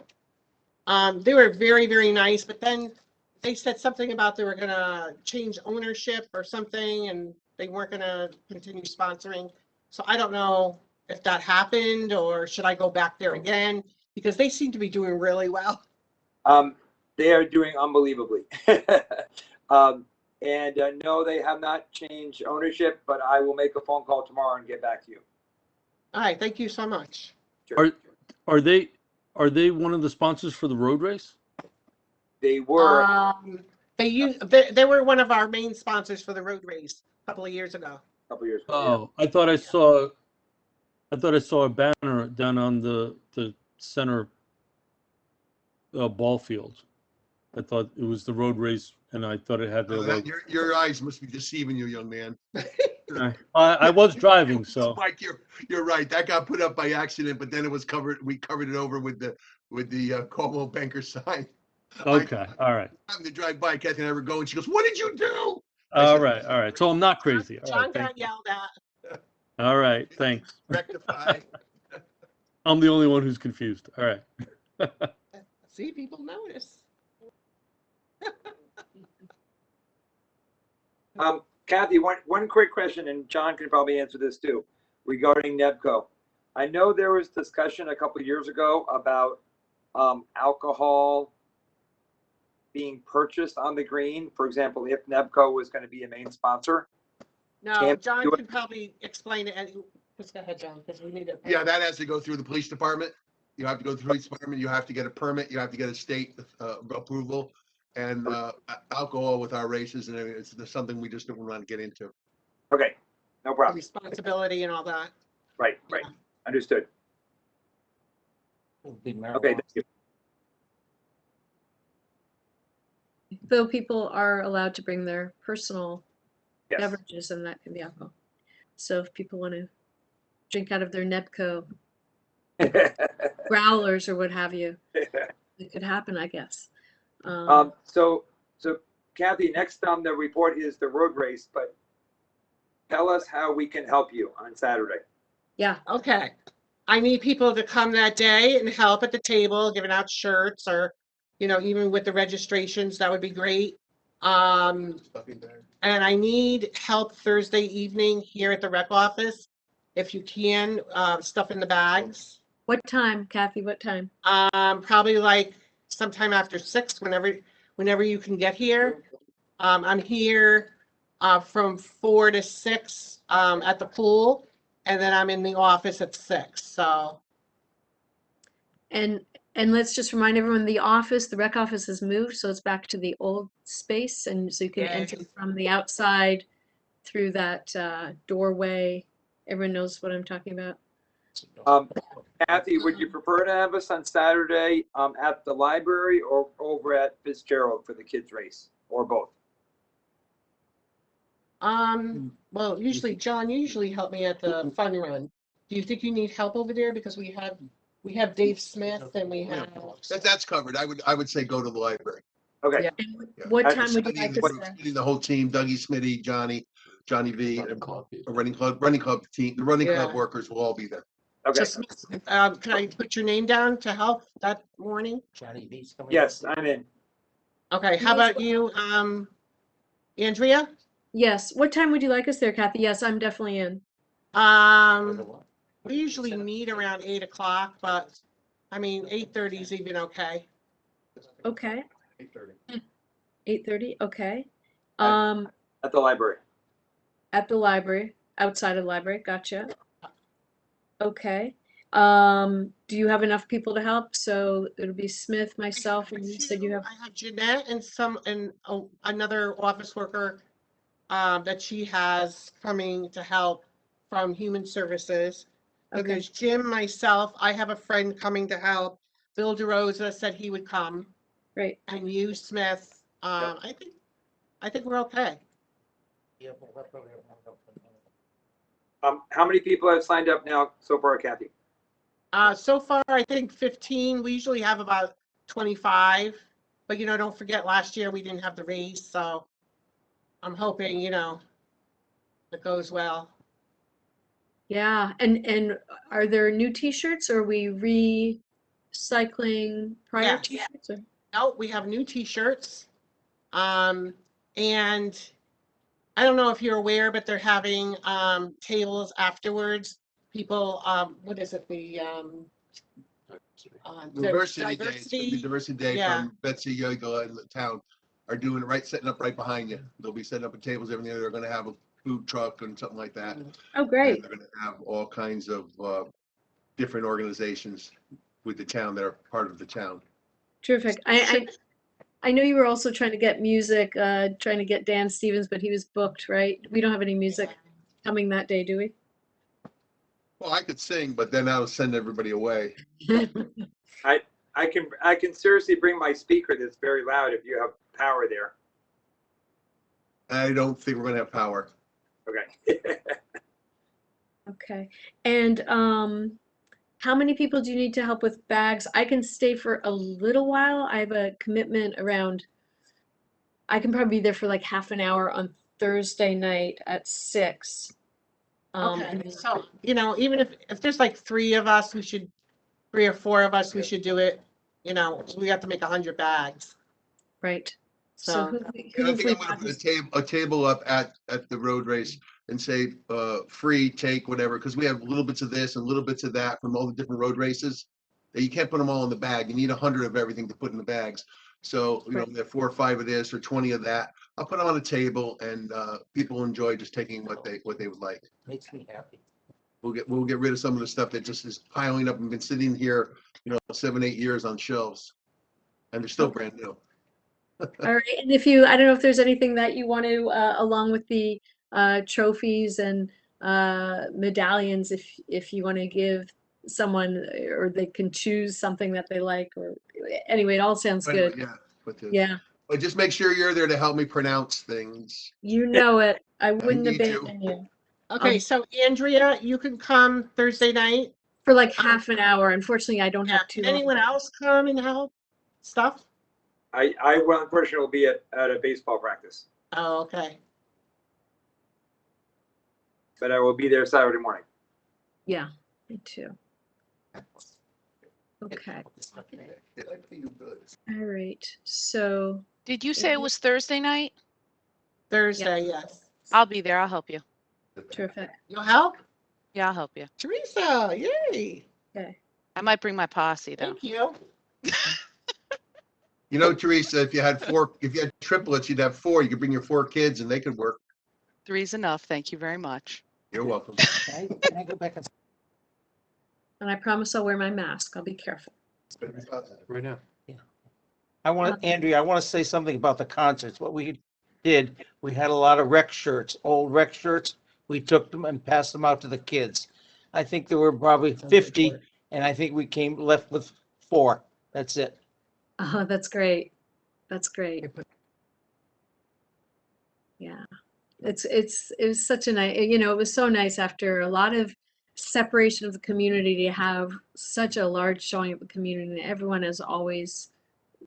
They were very, very nice, but then they said something about they were going to change ownership or something, and they weren't going to continue sponsoring. So I don't know if that happened, or should I go back there again? Because they seem to be doing really well. They are doing unbelievably. And no, they have not changed ownership, but I will make a phone call tomorrow and get back to you. All right, thank you so much. Sure. Are they one of the sponsors for the road race? They were. They were one of our main sponsors for the road race a couple of years ago. Oh, yeah. I thought I saw a banner down on the center ball field. I thought it was the road race, and I thought it had their logo. Your eyes must be deceiving you, young man. I was driving, so. Mike, you're right. That got put up by accident, but then it was covered. We covered it over with the Coldwell Banker sign. Okay, all right. I happened to drive by. Kathy and I were going. She goes, "What did you do?" All right. So I'm not crazy. All John right, got yelled at. all right, thanks. Rectify. I'm the only one who's confused. All right. See, people notice. Kathy, one quick question, and John can probably answer this too, regarding NEBCO. I know there was discussion a couple of years ago about alcohol being purchased on the green. For example, if NEBCO was going to be a main sponsor. No, John can probably explain it. Just go ahead, John, because we need it. Yeah, that has to go through the police department. You have to go through the police department. You have to get a permit. You have to get a state approval. And alcohol with our races, and it's something we just don't want to get into. Okay, no problem. Responsibility and all that. Right, right. Understood. Would be Okay, marijuana. thank you. Though people are allowed to bring their personal Yes. beverages, and that can be alcohol. So if people want to drink out of their Nebco growlers or what have you, it could happen, I guess. So Kathy, next on the report is the road race, but tell us how we can help you on Saturday. Yeah. Okay. I need people to come that day and help at the table, giving out shirts or, you know, even with the registrations, that would be great. And I need help Thursday evening here at the rec office. If you can, stuff in the bags. What time, Kathy? What time? Probably like sometime after 6, whenever you can get here. I'm here from 4 to 6 at the pool, and then I'm in the office at 6. So And let's just remind everyone, the rec office has moved, so it's back to the old space, and so you can enter from the outside through that doorway. Everyone knows what I'm talking about. Kathy, would you prefer to have us on Saturday at the library or over at Fitzgerald for the kids race, or both? well, usually, John, you usually help me at the fun run. Do you think you need help over there? Because we have Dave Smith and we have. That's covered. I would say go to the library. Okay. Yeah. And what time would you like us there? Including the whole team, Dougie, Smitty, Johnny V, running club team, the running club workers will all be there. Okay. Just, can I put your name down to help that morning? Johnny V's coming. Yes, I'm in. Okay, how about you, Andrea? Yes. What time would you like us there, Kathy? Yes, I'm definitely in. We usually meet around 8 o'clock, but I mean, 8:30 is even okay. Okay. 8:30. Okay. At the library. At the library, outside of the library. Gotcha. Okay. Do you have enough people to help? So it'll be Smith, myself, and you said you have. I have Jeanette and another office worker that she has coming to help from Human Services. So Okay. there's Jim, myself. I have a friend coming to help. Bill DeRosa said he would come. Great. And you, Smith. I think we're okay. How many people have signed up now so far, Kathy? So far, I think 15. We usually have about 25. But, don't forget last year we didn't have the race. So I'm hoping, it goes well. Yeah. And are there new T-shirts, or are we recycling prior T-shirts? Or? No, we have new T-shirts. And I don't know if you're aware, but they're having tables afterwards. People, what is it? The Diversity Day. It's gonna be Diversity Day from Betsy Yoga in the town are doing it setting up right behind you. They'll be setting up the tables, everything. They're going to have a food truck and something like that. Oh, great. And they're going to have all kinds of different organizations with the town that are part of the town. Terrific. I know you were also trying to get music, trying to get Dan Stevens, but he was booked, right? We don't have any music coming that day, do we? Well, I could sing, but then I would send everybody away. I can seriously bring my speaker that's very loud if you have power there. I don't think we're going to have power. Okay. Okay. And how many people do you need to help with bags? I can stay for a little while. I have a commitment I can probably be there for like half an hour on Thursday night at 6. Okay, so, even if there's like 3 or 4 of us, we should do it. We have to make 100 bags. Right. So I think I'm going to put a table up at the road race and say free, take whatever, because we have little bits of this and little bits of that from all the different road races. You can't put them all in the bag. You need 100 of everything to put in the bags. So we have 4 or 5 of this or 20 of that. I'll put them on a table, and people enjoy just taking what they would like. Makes me happy. We'll get rid of some of the stuff that just is piling up and been sitting here, 7, 8 years on shelves, and they're still brand new. All right. And I don't know if there's anything that you want to, along with the trophies and medallions if you want to give someone, or they can choose something that they like, or anyway, it all sounds good. Yeah. Yeah, But just make sure you're there to help me pronounce things. you know it. I wouldn't need to. abandon you. Okay, so Andrea, you can come Thursday night. For like half an hour. Unfortunately, I don't Yeah, have too can anyone else come and help stuff? I will unfortunately be at a baseball practice, Oh, okay. but I will be there Saturday morning. Yeah, me too. Okay. All right. So Did you say it was Thursday night? Thursday, yes. I'll be there. I'll help you. terrific. You'll help? Yeah, I'll help you. Teresa, yay. Okay. I might bring my posse though. Thank you. You know, Teresa, if you had triplets, you'd have 4. You could bring your 4 kids and they could work. 3's enough. Thank you very much. You're welcome. Can I go back and And I promise I'll wear my mask. I'll be careful. Right now. Andrea, I want to say something about the concerts. What we did, we had a lot of rec shirts, old rec shirts. We took them and passed them out to the kids. I think there were probably 50, and I think we left with 4. That's it. Oh, that's great. That's great. Yeah. It was such a nice, it was so nice after a lot of separation of the community to have such a large showing of the community. And everyone has always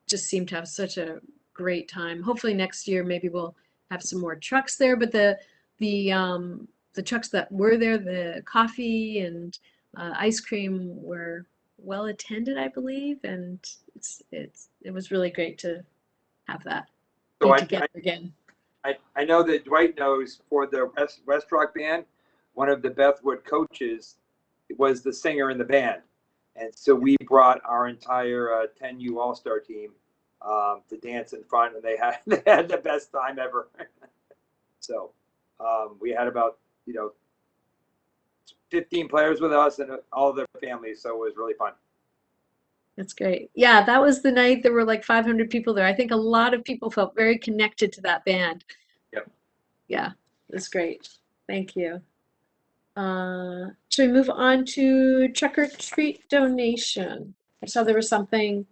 just seemed to have such a great time. Hopefully next year maybe we'll have some more trucks there, but the trucks that were there, the coffee and ice cream were well attended, I believe, and it was really great to have that So be together again. I know that Dwight knows for the West Rock band, one of the Bethwood coaches was the singer in the band. And so we brought our entire 10U All-Star team to dance in front, and they had the best time ever. So we had about 15 players with us and all their families, so it was really fun. That's great. Yeah, that was the night there were like 500 people there. I think a lot of people felt very connected to that band. Yep. Yeah, it was great. Thank you. Should we move on to trick or treat donation? I saw there was something.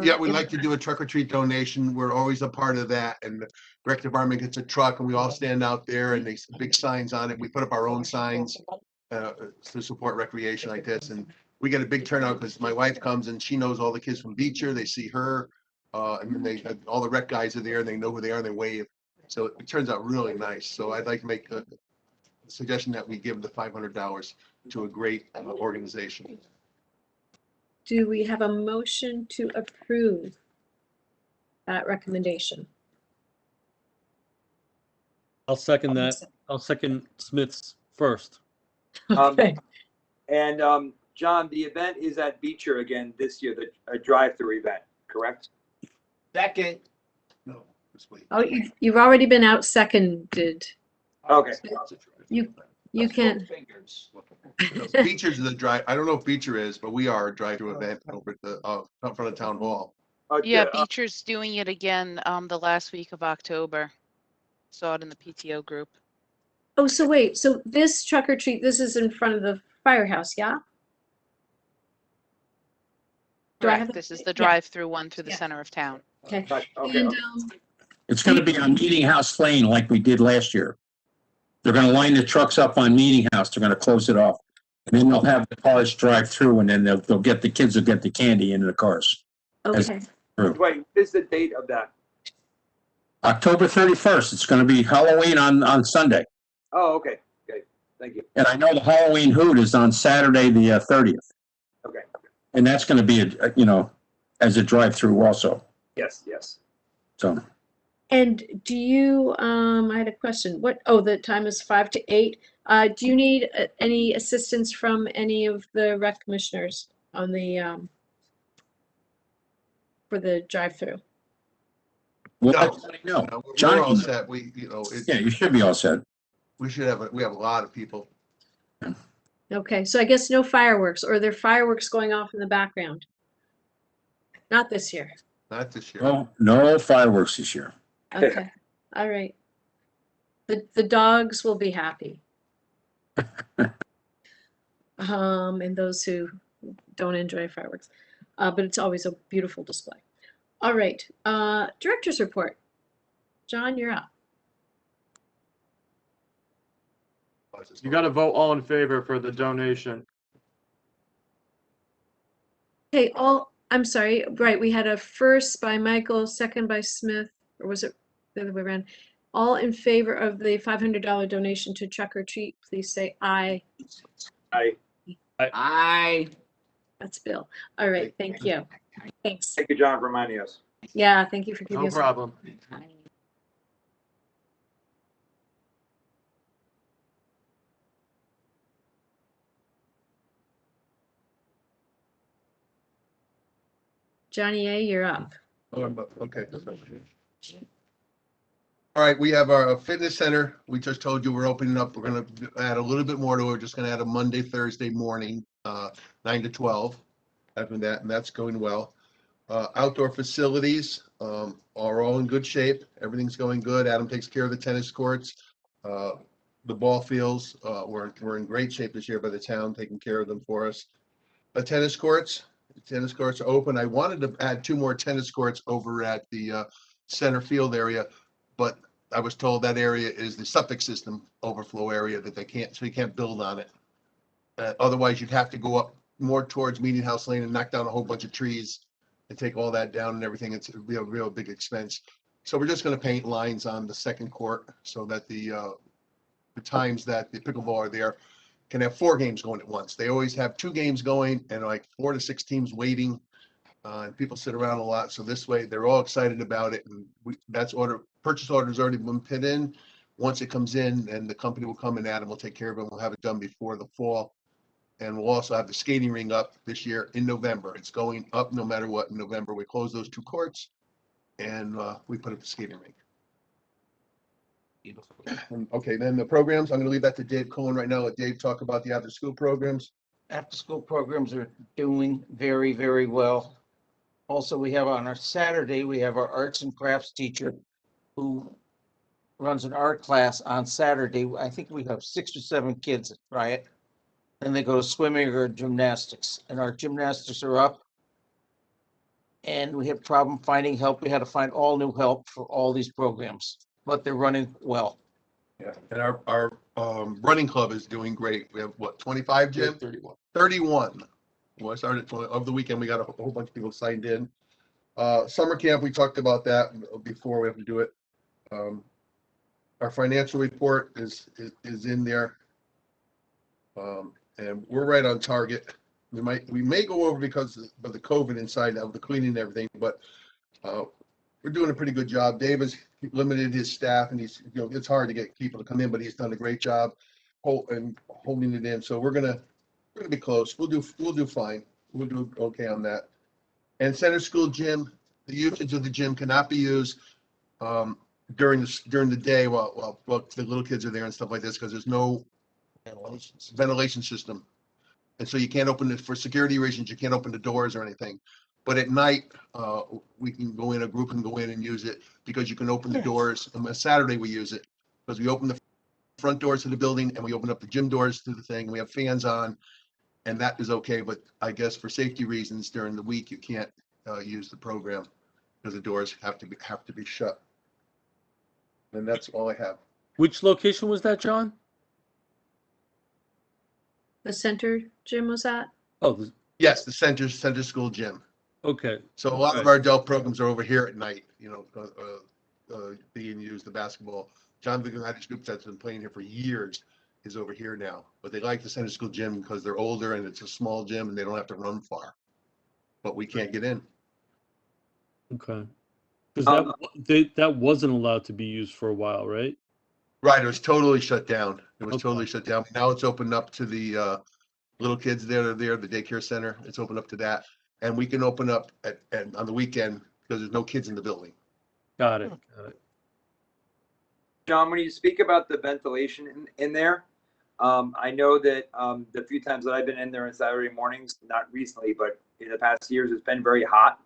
Yeah, we'd like to do a truck or treat donation. We're always a part of that. And the rec department gets a truck and we all stand out there and there's big signs on it. We put up our own signs to support recreation like this. And we get a big turnout because my wife comes and she knows all the kids from Beecher. They see her and then all the rec guys are there and they know who they are and they wave. So it turns out really nice. So I'd like to make a suggestion that we give the $500 to a great organization. Do we have a motion to approve that recommendation? I'll second that. I'll second Smith's first. Okay. And John, the event is at Beecher again this year, a drive-through event, correct? Second. No, this week. Oh, you've already been out seconded. Okay. You can. Beecher's the drive. I don't know if Beecher is, but we are a drive-through event over at the in front of town hall. Yeah, Beecher's doing it again the last week of October. Saw it in the PTO group. Oh, so wait, so this truck or treat, this is in front of the firehouse, yeah? Do I have Correct. This is the drive-through one through the Yeah. center of town. Okay. Okay. And, It's going to be on Meeting House Lane like we did last year. They're going to line the trucks up on Meeting House. They're going to close it off. And then they'll have the cars drive through and then they'll get the kids will get the candy into the cars. okay. Wait, what is the date of that? October 31st. It's going to be Halloween on Sunday. Oh, okay. Okay. Thank you. And I know the Halloween Hoot is on Saturday, the 30th. Okay. And that's going to be, as a drive-through also. Yes, yes. So. And do you, I had a question. The time is 5 to 8. Do you need any assistance from any of the rec commissioners on the, for the drive-through? Well, No, Johnny, we're all set. yeah, you should be all set. We have a lot of people. Okay, so I guess no fireworks, or are there fireworks going off in the background? Not this year. Not this year. No fireworks this year. Okay, all right. The dogs will be happy. And those who don't enjoy fireworks. But it's always a beautiful display. All right, director's report. John, you're up. You got to vote all in favor for the donation. Okay, I'm sorry, right, we had a first by Michael, second by Smith, or was it the other way around? All in favor of the $500 donation to Truck or Treat, please say aye. Aye. Aye. That's Bill. All right, thank you. Thanks. Thank you, John, for reminding us. Yeah, thank you for giving No us. problem. Johnny A, you're up. Okay. All right, we have our fitness center. We just told you we're opening up. We're gonna add a little bit more to it. We're just gonna add a Monday, Thursday morning, 9 to 12. Having that, and that's going well. Outdoor facilities are all in good shape. Everything's going good. Adam takes care of the tennis courts. The ball fields, we're in great shape this year by the town, taking care of them for us. The tennis courts are open. I wanted to add 2 more tennis courts over at the center field area, but I was told that area is the septic system overflow area that so you can't build on it. Otherwise, you'd have to go up more towards Meeting House Lane and knock down a whole bunch of trees and take all that down and everything. It's a real big expense. So we're just going to paint lines on the second court so that the times that the pickleball are there can have 4 games going at once. They always have 2 games going and like 4 to 6 teams waiting. And people sit around a lot. So this way they're all excited about it. And purchase order has already been put in. Once it comes in, and the company will come and Adam will take care of it. We'll have it done before the fall. And we'll also have the skating ring up this year in November. It's going up no matter what in November. We close those 2 courts and we put up the skating rink. Okay, then the programs, I'm going to leave that to Dave Cohen right now. Let Dave talk about the after school programs. After school programs are doing very, very well. Also, we have on our Saturday, we have our arts and crafts teacher who runs an art class on Saturday. I think we have 6 or 7 kids that try it. Then they go to swimming or gymnastics, and our gymnastics are up. And we have problem finding help. We had to find all new help for all these programs, but they're running well. Yeah, and our running club is doing great. We have what, 25, Jim? 31. Well, I started of the weekend. We got a whole bunch of people signed in. Summer camp, we talked about that before. We have to do it. Our financial report is in there, and we're right on target. We may go over because of the COVID inside of the cleaning and everything, but we're doing a pretty good job. Dave has limited his staff, and it's hard to get people to come in, but he's done a great job holding it in. So we're gonna be close. We'll do fine. We'll do okay on that. And center school gym, the usage of the gym cannot be used during the day while the little kids are there and stuff like this, because there's no ventilation system. And so you can't open it for security reasons. You can't open the doors or anything. But at night, we can go in, a group can go in and use it because you can open the doors. On Saturday, we use it because we open the front doors to the building and we open up the gym doors to the thing. We have fans on, and that is okay. But I guess for safety reasons during the week, you can't use the program because the doors have to be shut. And that's all I have. Which location was that, John? The center gym was that? Oh, yes, the center school gym. Okay. So a lot of our adult programs are over here at night, being used, the basketball. John Vigilati's group that's been playing here for years is over here now. But they like the center school gym because they're older and it's a small gym and they don't have to run far. But we can't get in. Okay. Because that wasn't allowed to be used for a while, right? Right, it was totally shut down. Totally shut down. Now it's opened up to the little kids there, the daycare center. It's opened up to that. And we can open up on the weekend because there's no kids in the building. Got it. John, when you speak about the ventilation in there, I know that the few times that I've been in there on Saturday mornings, not recently, but in the past years, it's been very hot,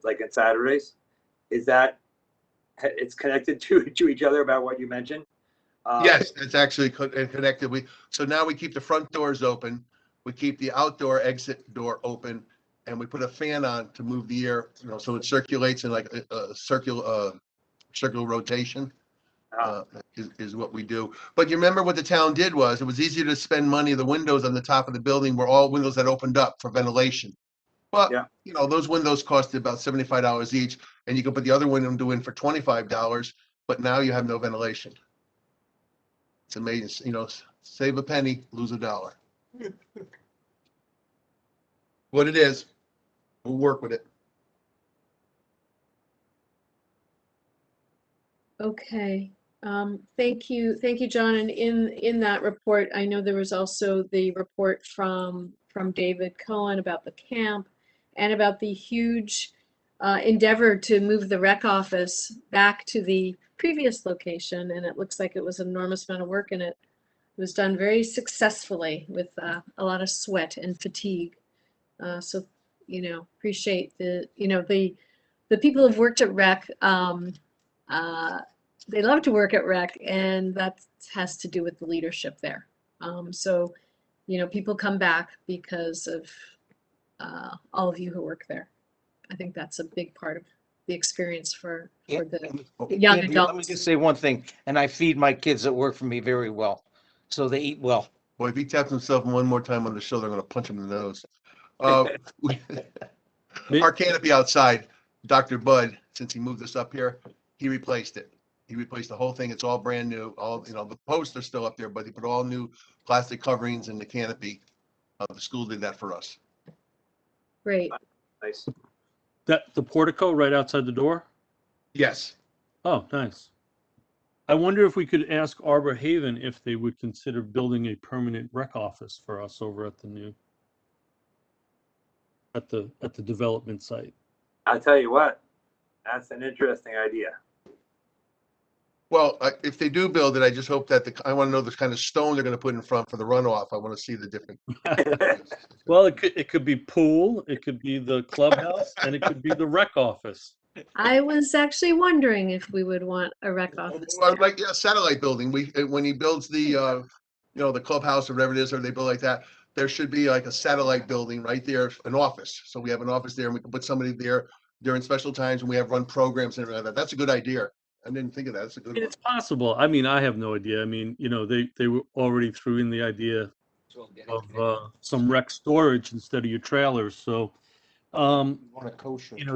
like on Saturdays. Is that it's connected to each other about what you mentioned? Yes, it's actually connected. So now we keep the front doors open, we keep the outdoor exit door open, and we put a fan on to move the air, so it circulates in like a circular rotation. Is what we do. But you remember what the town did was, it was easier to spend money. The windows on the top of the building were all windows that opened up for ventilation. But, those windows costed about $75 each, and you could put the other window in for $25, but now you have no ventilation. It's amazing, save a penny, lose a dollar. What it is, we'll work with it. Okay. Thank you, John. And in that report, I know there was also the report from David Cohen about the camp and about the huge endeavor to move the rec office back to the previous location. And it looks like it was an enormous amount of work, and it was done very successfully with a lot of sweat and fatigue. So, appreciate the people who've worked at rec. They love to work at rec, and that has to do with the leadership there. So, people come back because of all of you who work there. I think that's a big part of the experience for the young Andy, adults. let me just say one thing, and I feed my kids that work for me very well, so they eat well. Boy, if he taps himself one more time on the shoulder, I'm going to punch him in the nose. Our canopy outside, Dr. Bud, since he moved us up here, he replaced it. He replaced the whole thing. It's all brand new. All, the posts are still up there, but he put all new plastic coverings in the canopy. The school did that for us. Great. Nice. That the portico right outside the door? Yes. Oh, nice. I wonder if we could ask Arbor Haven if they would consider building a permanent rec office for us over at the development site. I'll tell you what, that's an interesting idea. Well, if they do build it, I just hope that I want to know the kind of stone they're going to put in front for the runoff. I want to see the different. Well, it could be pool, it could be the clubhouse, and it could be the rec office. I was actually wondering if we would want a rec office. Well, like a satellite building. When he builds the the clubhouse or whatever it is, or they build like that, there should be like a satellite building right there, an office. So we have an office there, and we can put somebody there during special times when we have run programs and everything like that. That's a good idea. I didn't think of that. That's a good one. It's possible. I mean, I have no idea. I mean, they were already threw in the idea of some rec storage instead of your trailers. So,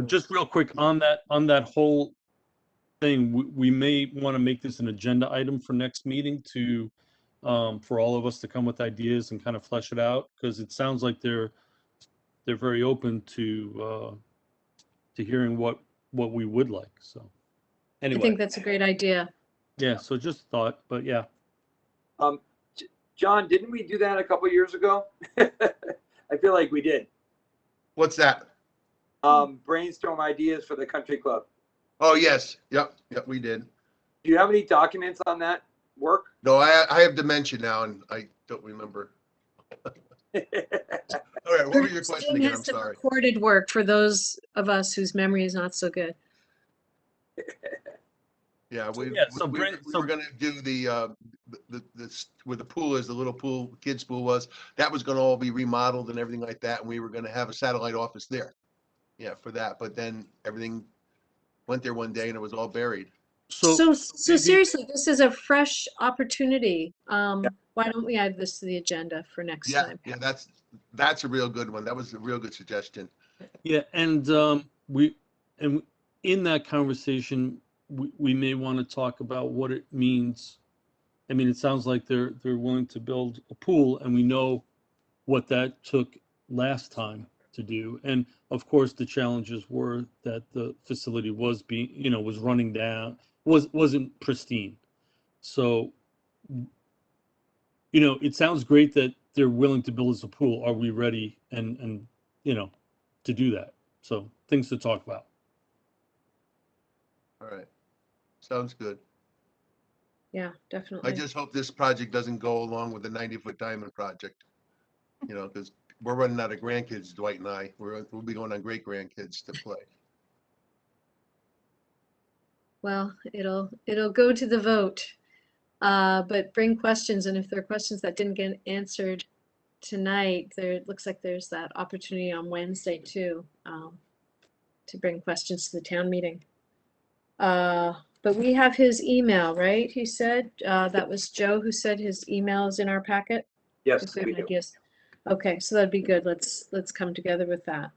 just real quick on that whole thing, we may want to make this an agenda item for next meeting to for all of us to come with ideas and kind of flesh it out, because it sounds like they're very open to hearing what we would like. So. Anyway. I think that's a great idea. Yeah, so just thought, but yeah. John, didn't we do that a couple years ago? I feel like we did. What's that? Brainstorm ideas for the country club. Oh, yes. Yep, we did. Do you have any documents on that work? No, I have dementia now, and I don't remember. All right, what was your question again? I'm sorry. Recorded work for those of us whose memory is not so good. Yeah, we were going to do the where the pool is, the little pool, kids pool was. That was going to all be remodeled and everything like that, and we were going to have a satellite office there. Yeah, for that. But then everything went there one day, and it was all buried. So seriously, this is a fresh opportunity. Why don't we add this to the agenda for next time? Yeah, that's a real good one. That was a real good suggestion. Yeah, and in that conversation, we may want to talk about what it means. I mean, it sounds like they're willing to build a pool, and we know what that took last time to do. And of course, the challenges were that the facility was was running down, wasn't pristine. So, it sounds great that they're willing to build us a pool. Are we ready and to do that? So things to talk about. All right. Sounds good. Yeah, definitely. I just hope this project doesn't go along with the 90-foot diamond project, because we're running out of grandkids, Dwight and I. We'll be going on great grandkids to play. Well, it'll go to the vote. But bring questions, and if there are questions that didn't get answered tonight, it looks like there's that opportunity on Wednesday too, to bring questions to the town meeting. But we have his email, right? He said, that was Joe who said his email is in our packet. Yes, If we have we do. ideas. Okay, so that'd be good. Let's come together with that.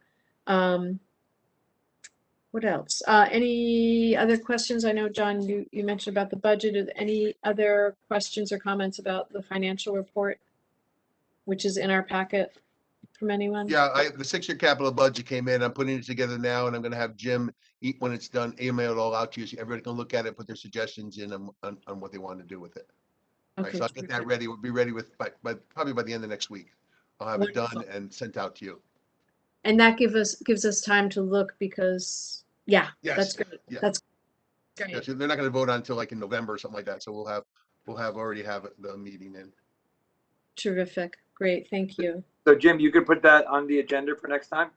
What else? Any other questions? I know, John, you mentioned about the budget. Are there any other questions or comments about the financial report, which is in our packet from anyone? Yeah, the 6-year capital budget came in. I'm putting it together now, and I'm gonna have Jim, when it's done, email it all out to you, so everybody can look at it, put their suggestions in on what they want to do with it. Right, Okay, so I'll get that terrific. ready. We'll be ready with, probably by the end of next week. I'll have it done Wonderful. and sent out to you. And that gives us time to look because, yeah, Yes, that's great. yeah. That's Yeah, great. so they're not gonna vote on until like in November or something like that, so we'll already have the meeting in. Terrific. Great. Thank you. So Jim, you could put that on the agenda for next time?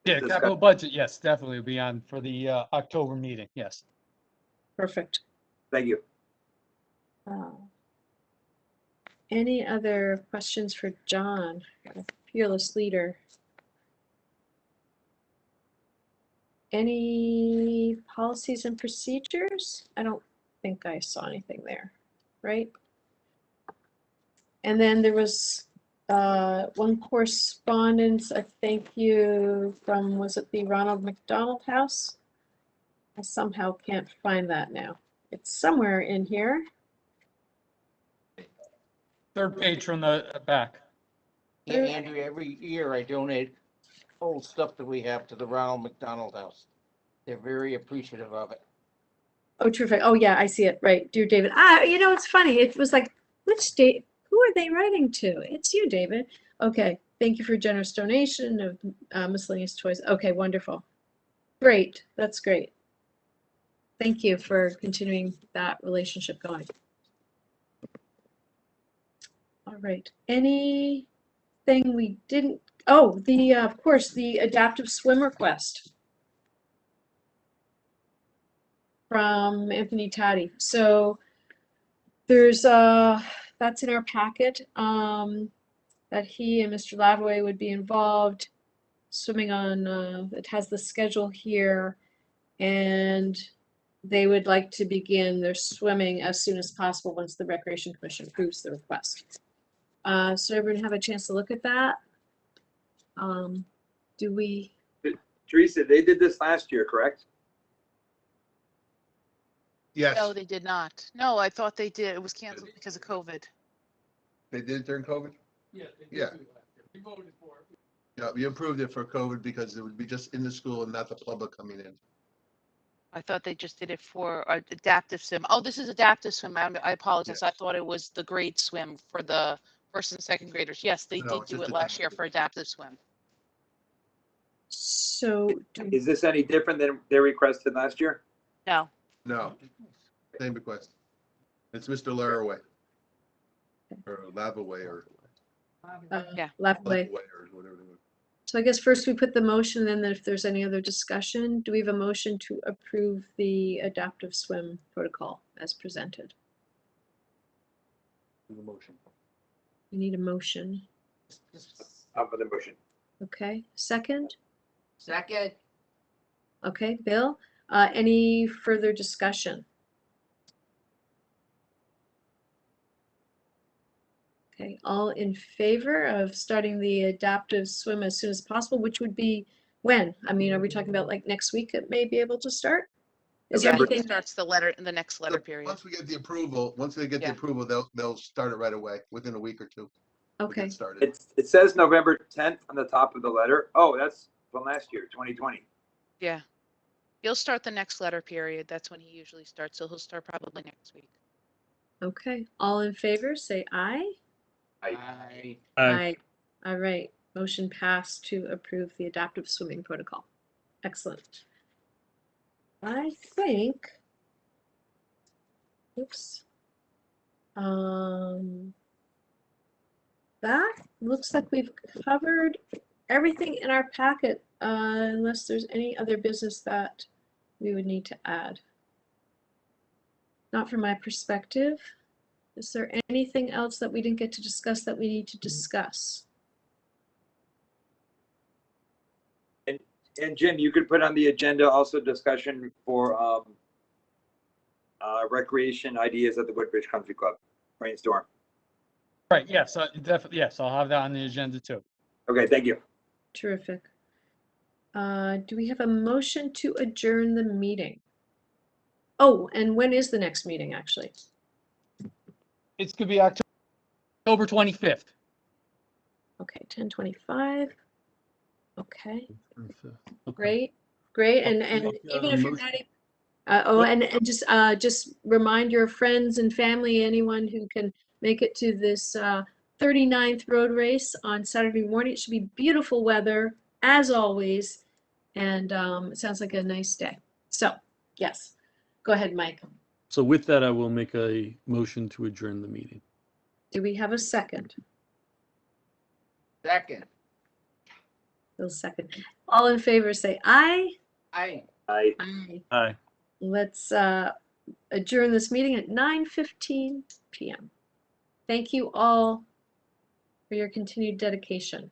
Yeah, Discuss- capital budget, yes, definitely will be on for the October meeting, yes. Perfect. Thank you. Any other questions for John, our fearless leader? Any policies and procedures? I don't think I saw anything there, right? And then there was one correspondence, a thank you from, was it the Ronald McDonald House? I somehow can't find that now. It's somewhere in here. Third page from the back. Yeah, Andrew, every year I donate old stuff that we have to the Ronald McDonald House. They're very appreciative of it. Oh, terrific. Oh, yeah, I see it. Right. Dear David. It's funny. It was like, which date? Who are they writing to? It's you, David. Okay. Thank you for generous donation of miscellaneous toys. Okay, wonderful. Great. That's great. Thank you for continuing that relationship going. All right. Anything we didn't? Oh, of course, the adaptive swim request from Anthony Taddy. So there's that's in our packet, that he and Mr. Lavaway would be involved swimming on, it has the schedule here, and they would like to begin their swimming as soon as possible once the Recreation Commission approves the request. So everyone have a chance to look at that. Do we? Teresa, they did this last year, correct? Yes, No, they did not. No, I thought they did. It was canceled because of COVID. they did it during COVID? Yeah. Yeah. We voted for it. Yeah, we approved it for COVID because it would be just in the school and not the public coming in. I thought they just did it for adaptive swim. Oh, this is adaptive swim. I apologize. I thought it was the grade swim for the first and second graders. Yes, they No, did do just it last year adaptive. for adaptive swim. So Is this any different than they requested last year? No. No, same request. It's Mr. Laraway. Or Lavaway or Yeah. Lavaway. or whatever. it was. So I guess first we put the motion, and then if there's any other discussion, do we have a motion to approve the adaptive swim protocol as presented? Do the motion. We need a motion. Up for the motion. Okay, second? Second. Okay, Bill, any further discussion? Okay, all in favor of starting the adaptive swim as soon as possible, which would be when? I mean, are we talking about like next week it may be able to start? Is there Yeah, I think it anything? starts the next letter period. Once we get the approval, once they get the Yeah. approval, they'll start it right away, within a week or two. We'll get Okay, started. It says November 10th on the top of the letter. Oh, that's from last year, 2020. Yeah. He'll start the next letter period. That's when he usually starts. So he'll start probably next week. okay, all in favor, say aye. I Aye. All right, motion passed to approve the adaptive swimming protocol. Excellent. I think, oops. That looks like we've covered everything in our packet, unless there's any other business that we would need to add. Not from my perspective. Is there anything else that we didn't get to discuss that we need to discuss? And Jim, you could put on the agenda also discussion for recreation ideas at the Woodbridge Country Club brainstorm. Right, yes, definitely, yes, I'll have that on the agenda too. Okay, thank you. Terrific. Do we have a motion to adjourn the meeting? Oh, and when is the next meeting, actually? It's gonna be October 25th. Okay, 10:25. Okay, Okay. great, great. And even if you're not, just remind your friends and family, anyone who can make it to this 39th road race on Saturday morning. It should be beautiful weather, as always, and it sounds like a nice day. So, yes, go ahead, Mike. So with that, I will make a motion to adjourn the meeting. Do we have a second? Second. Bill second. All in favor, say aye. Aye. Aye. Aye. Aye. Let's adjourn this meeting at 9:15 p.m. Thank you all for your continued dedication.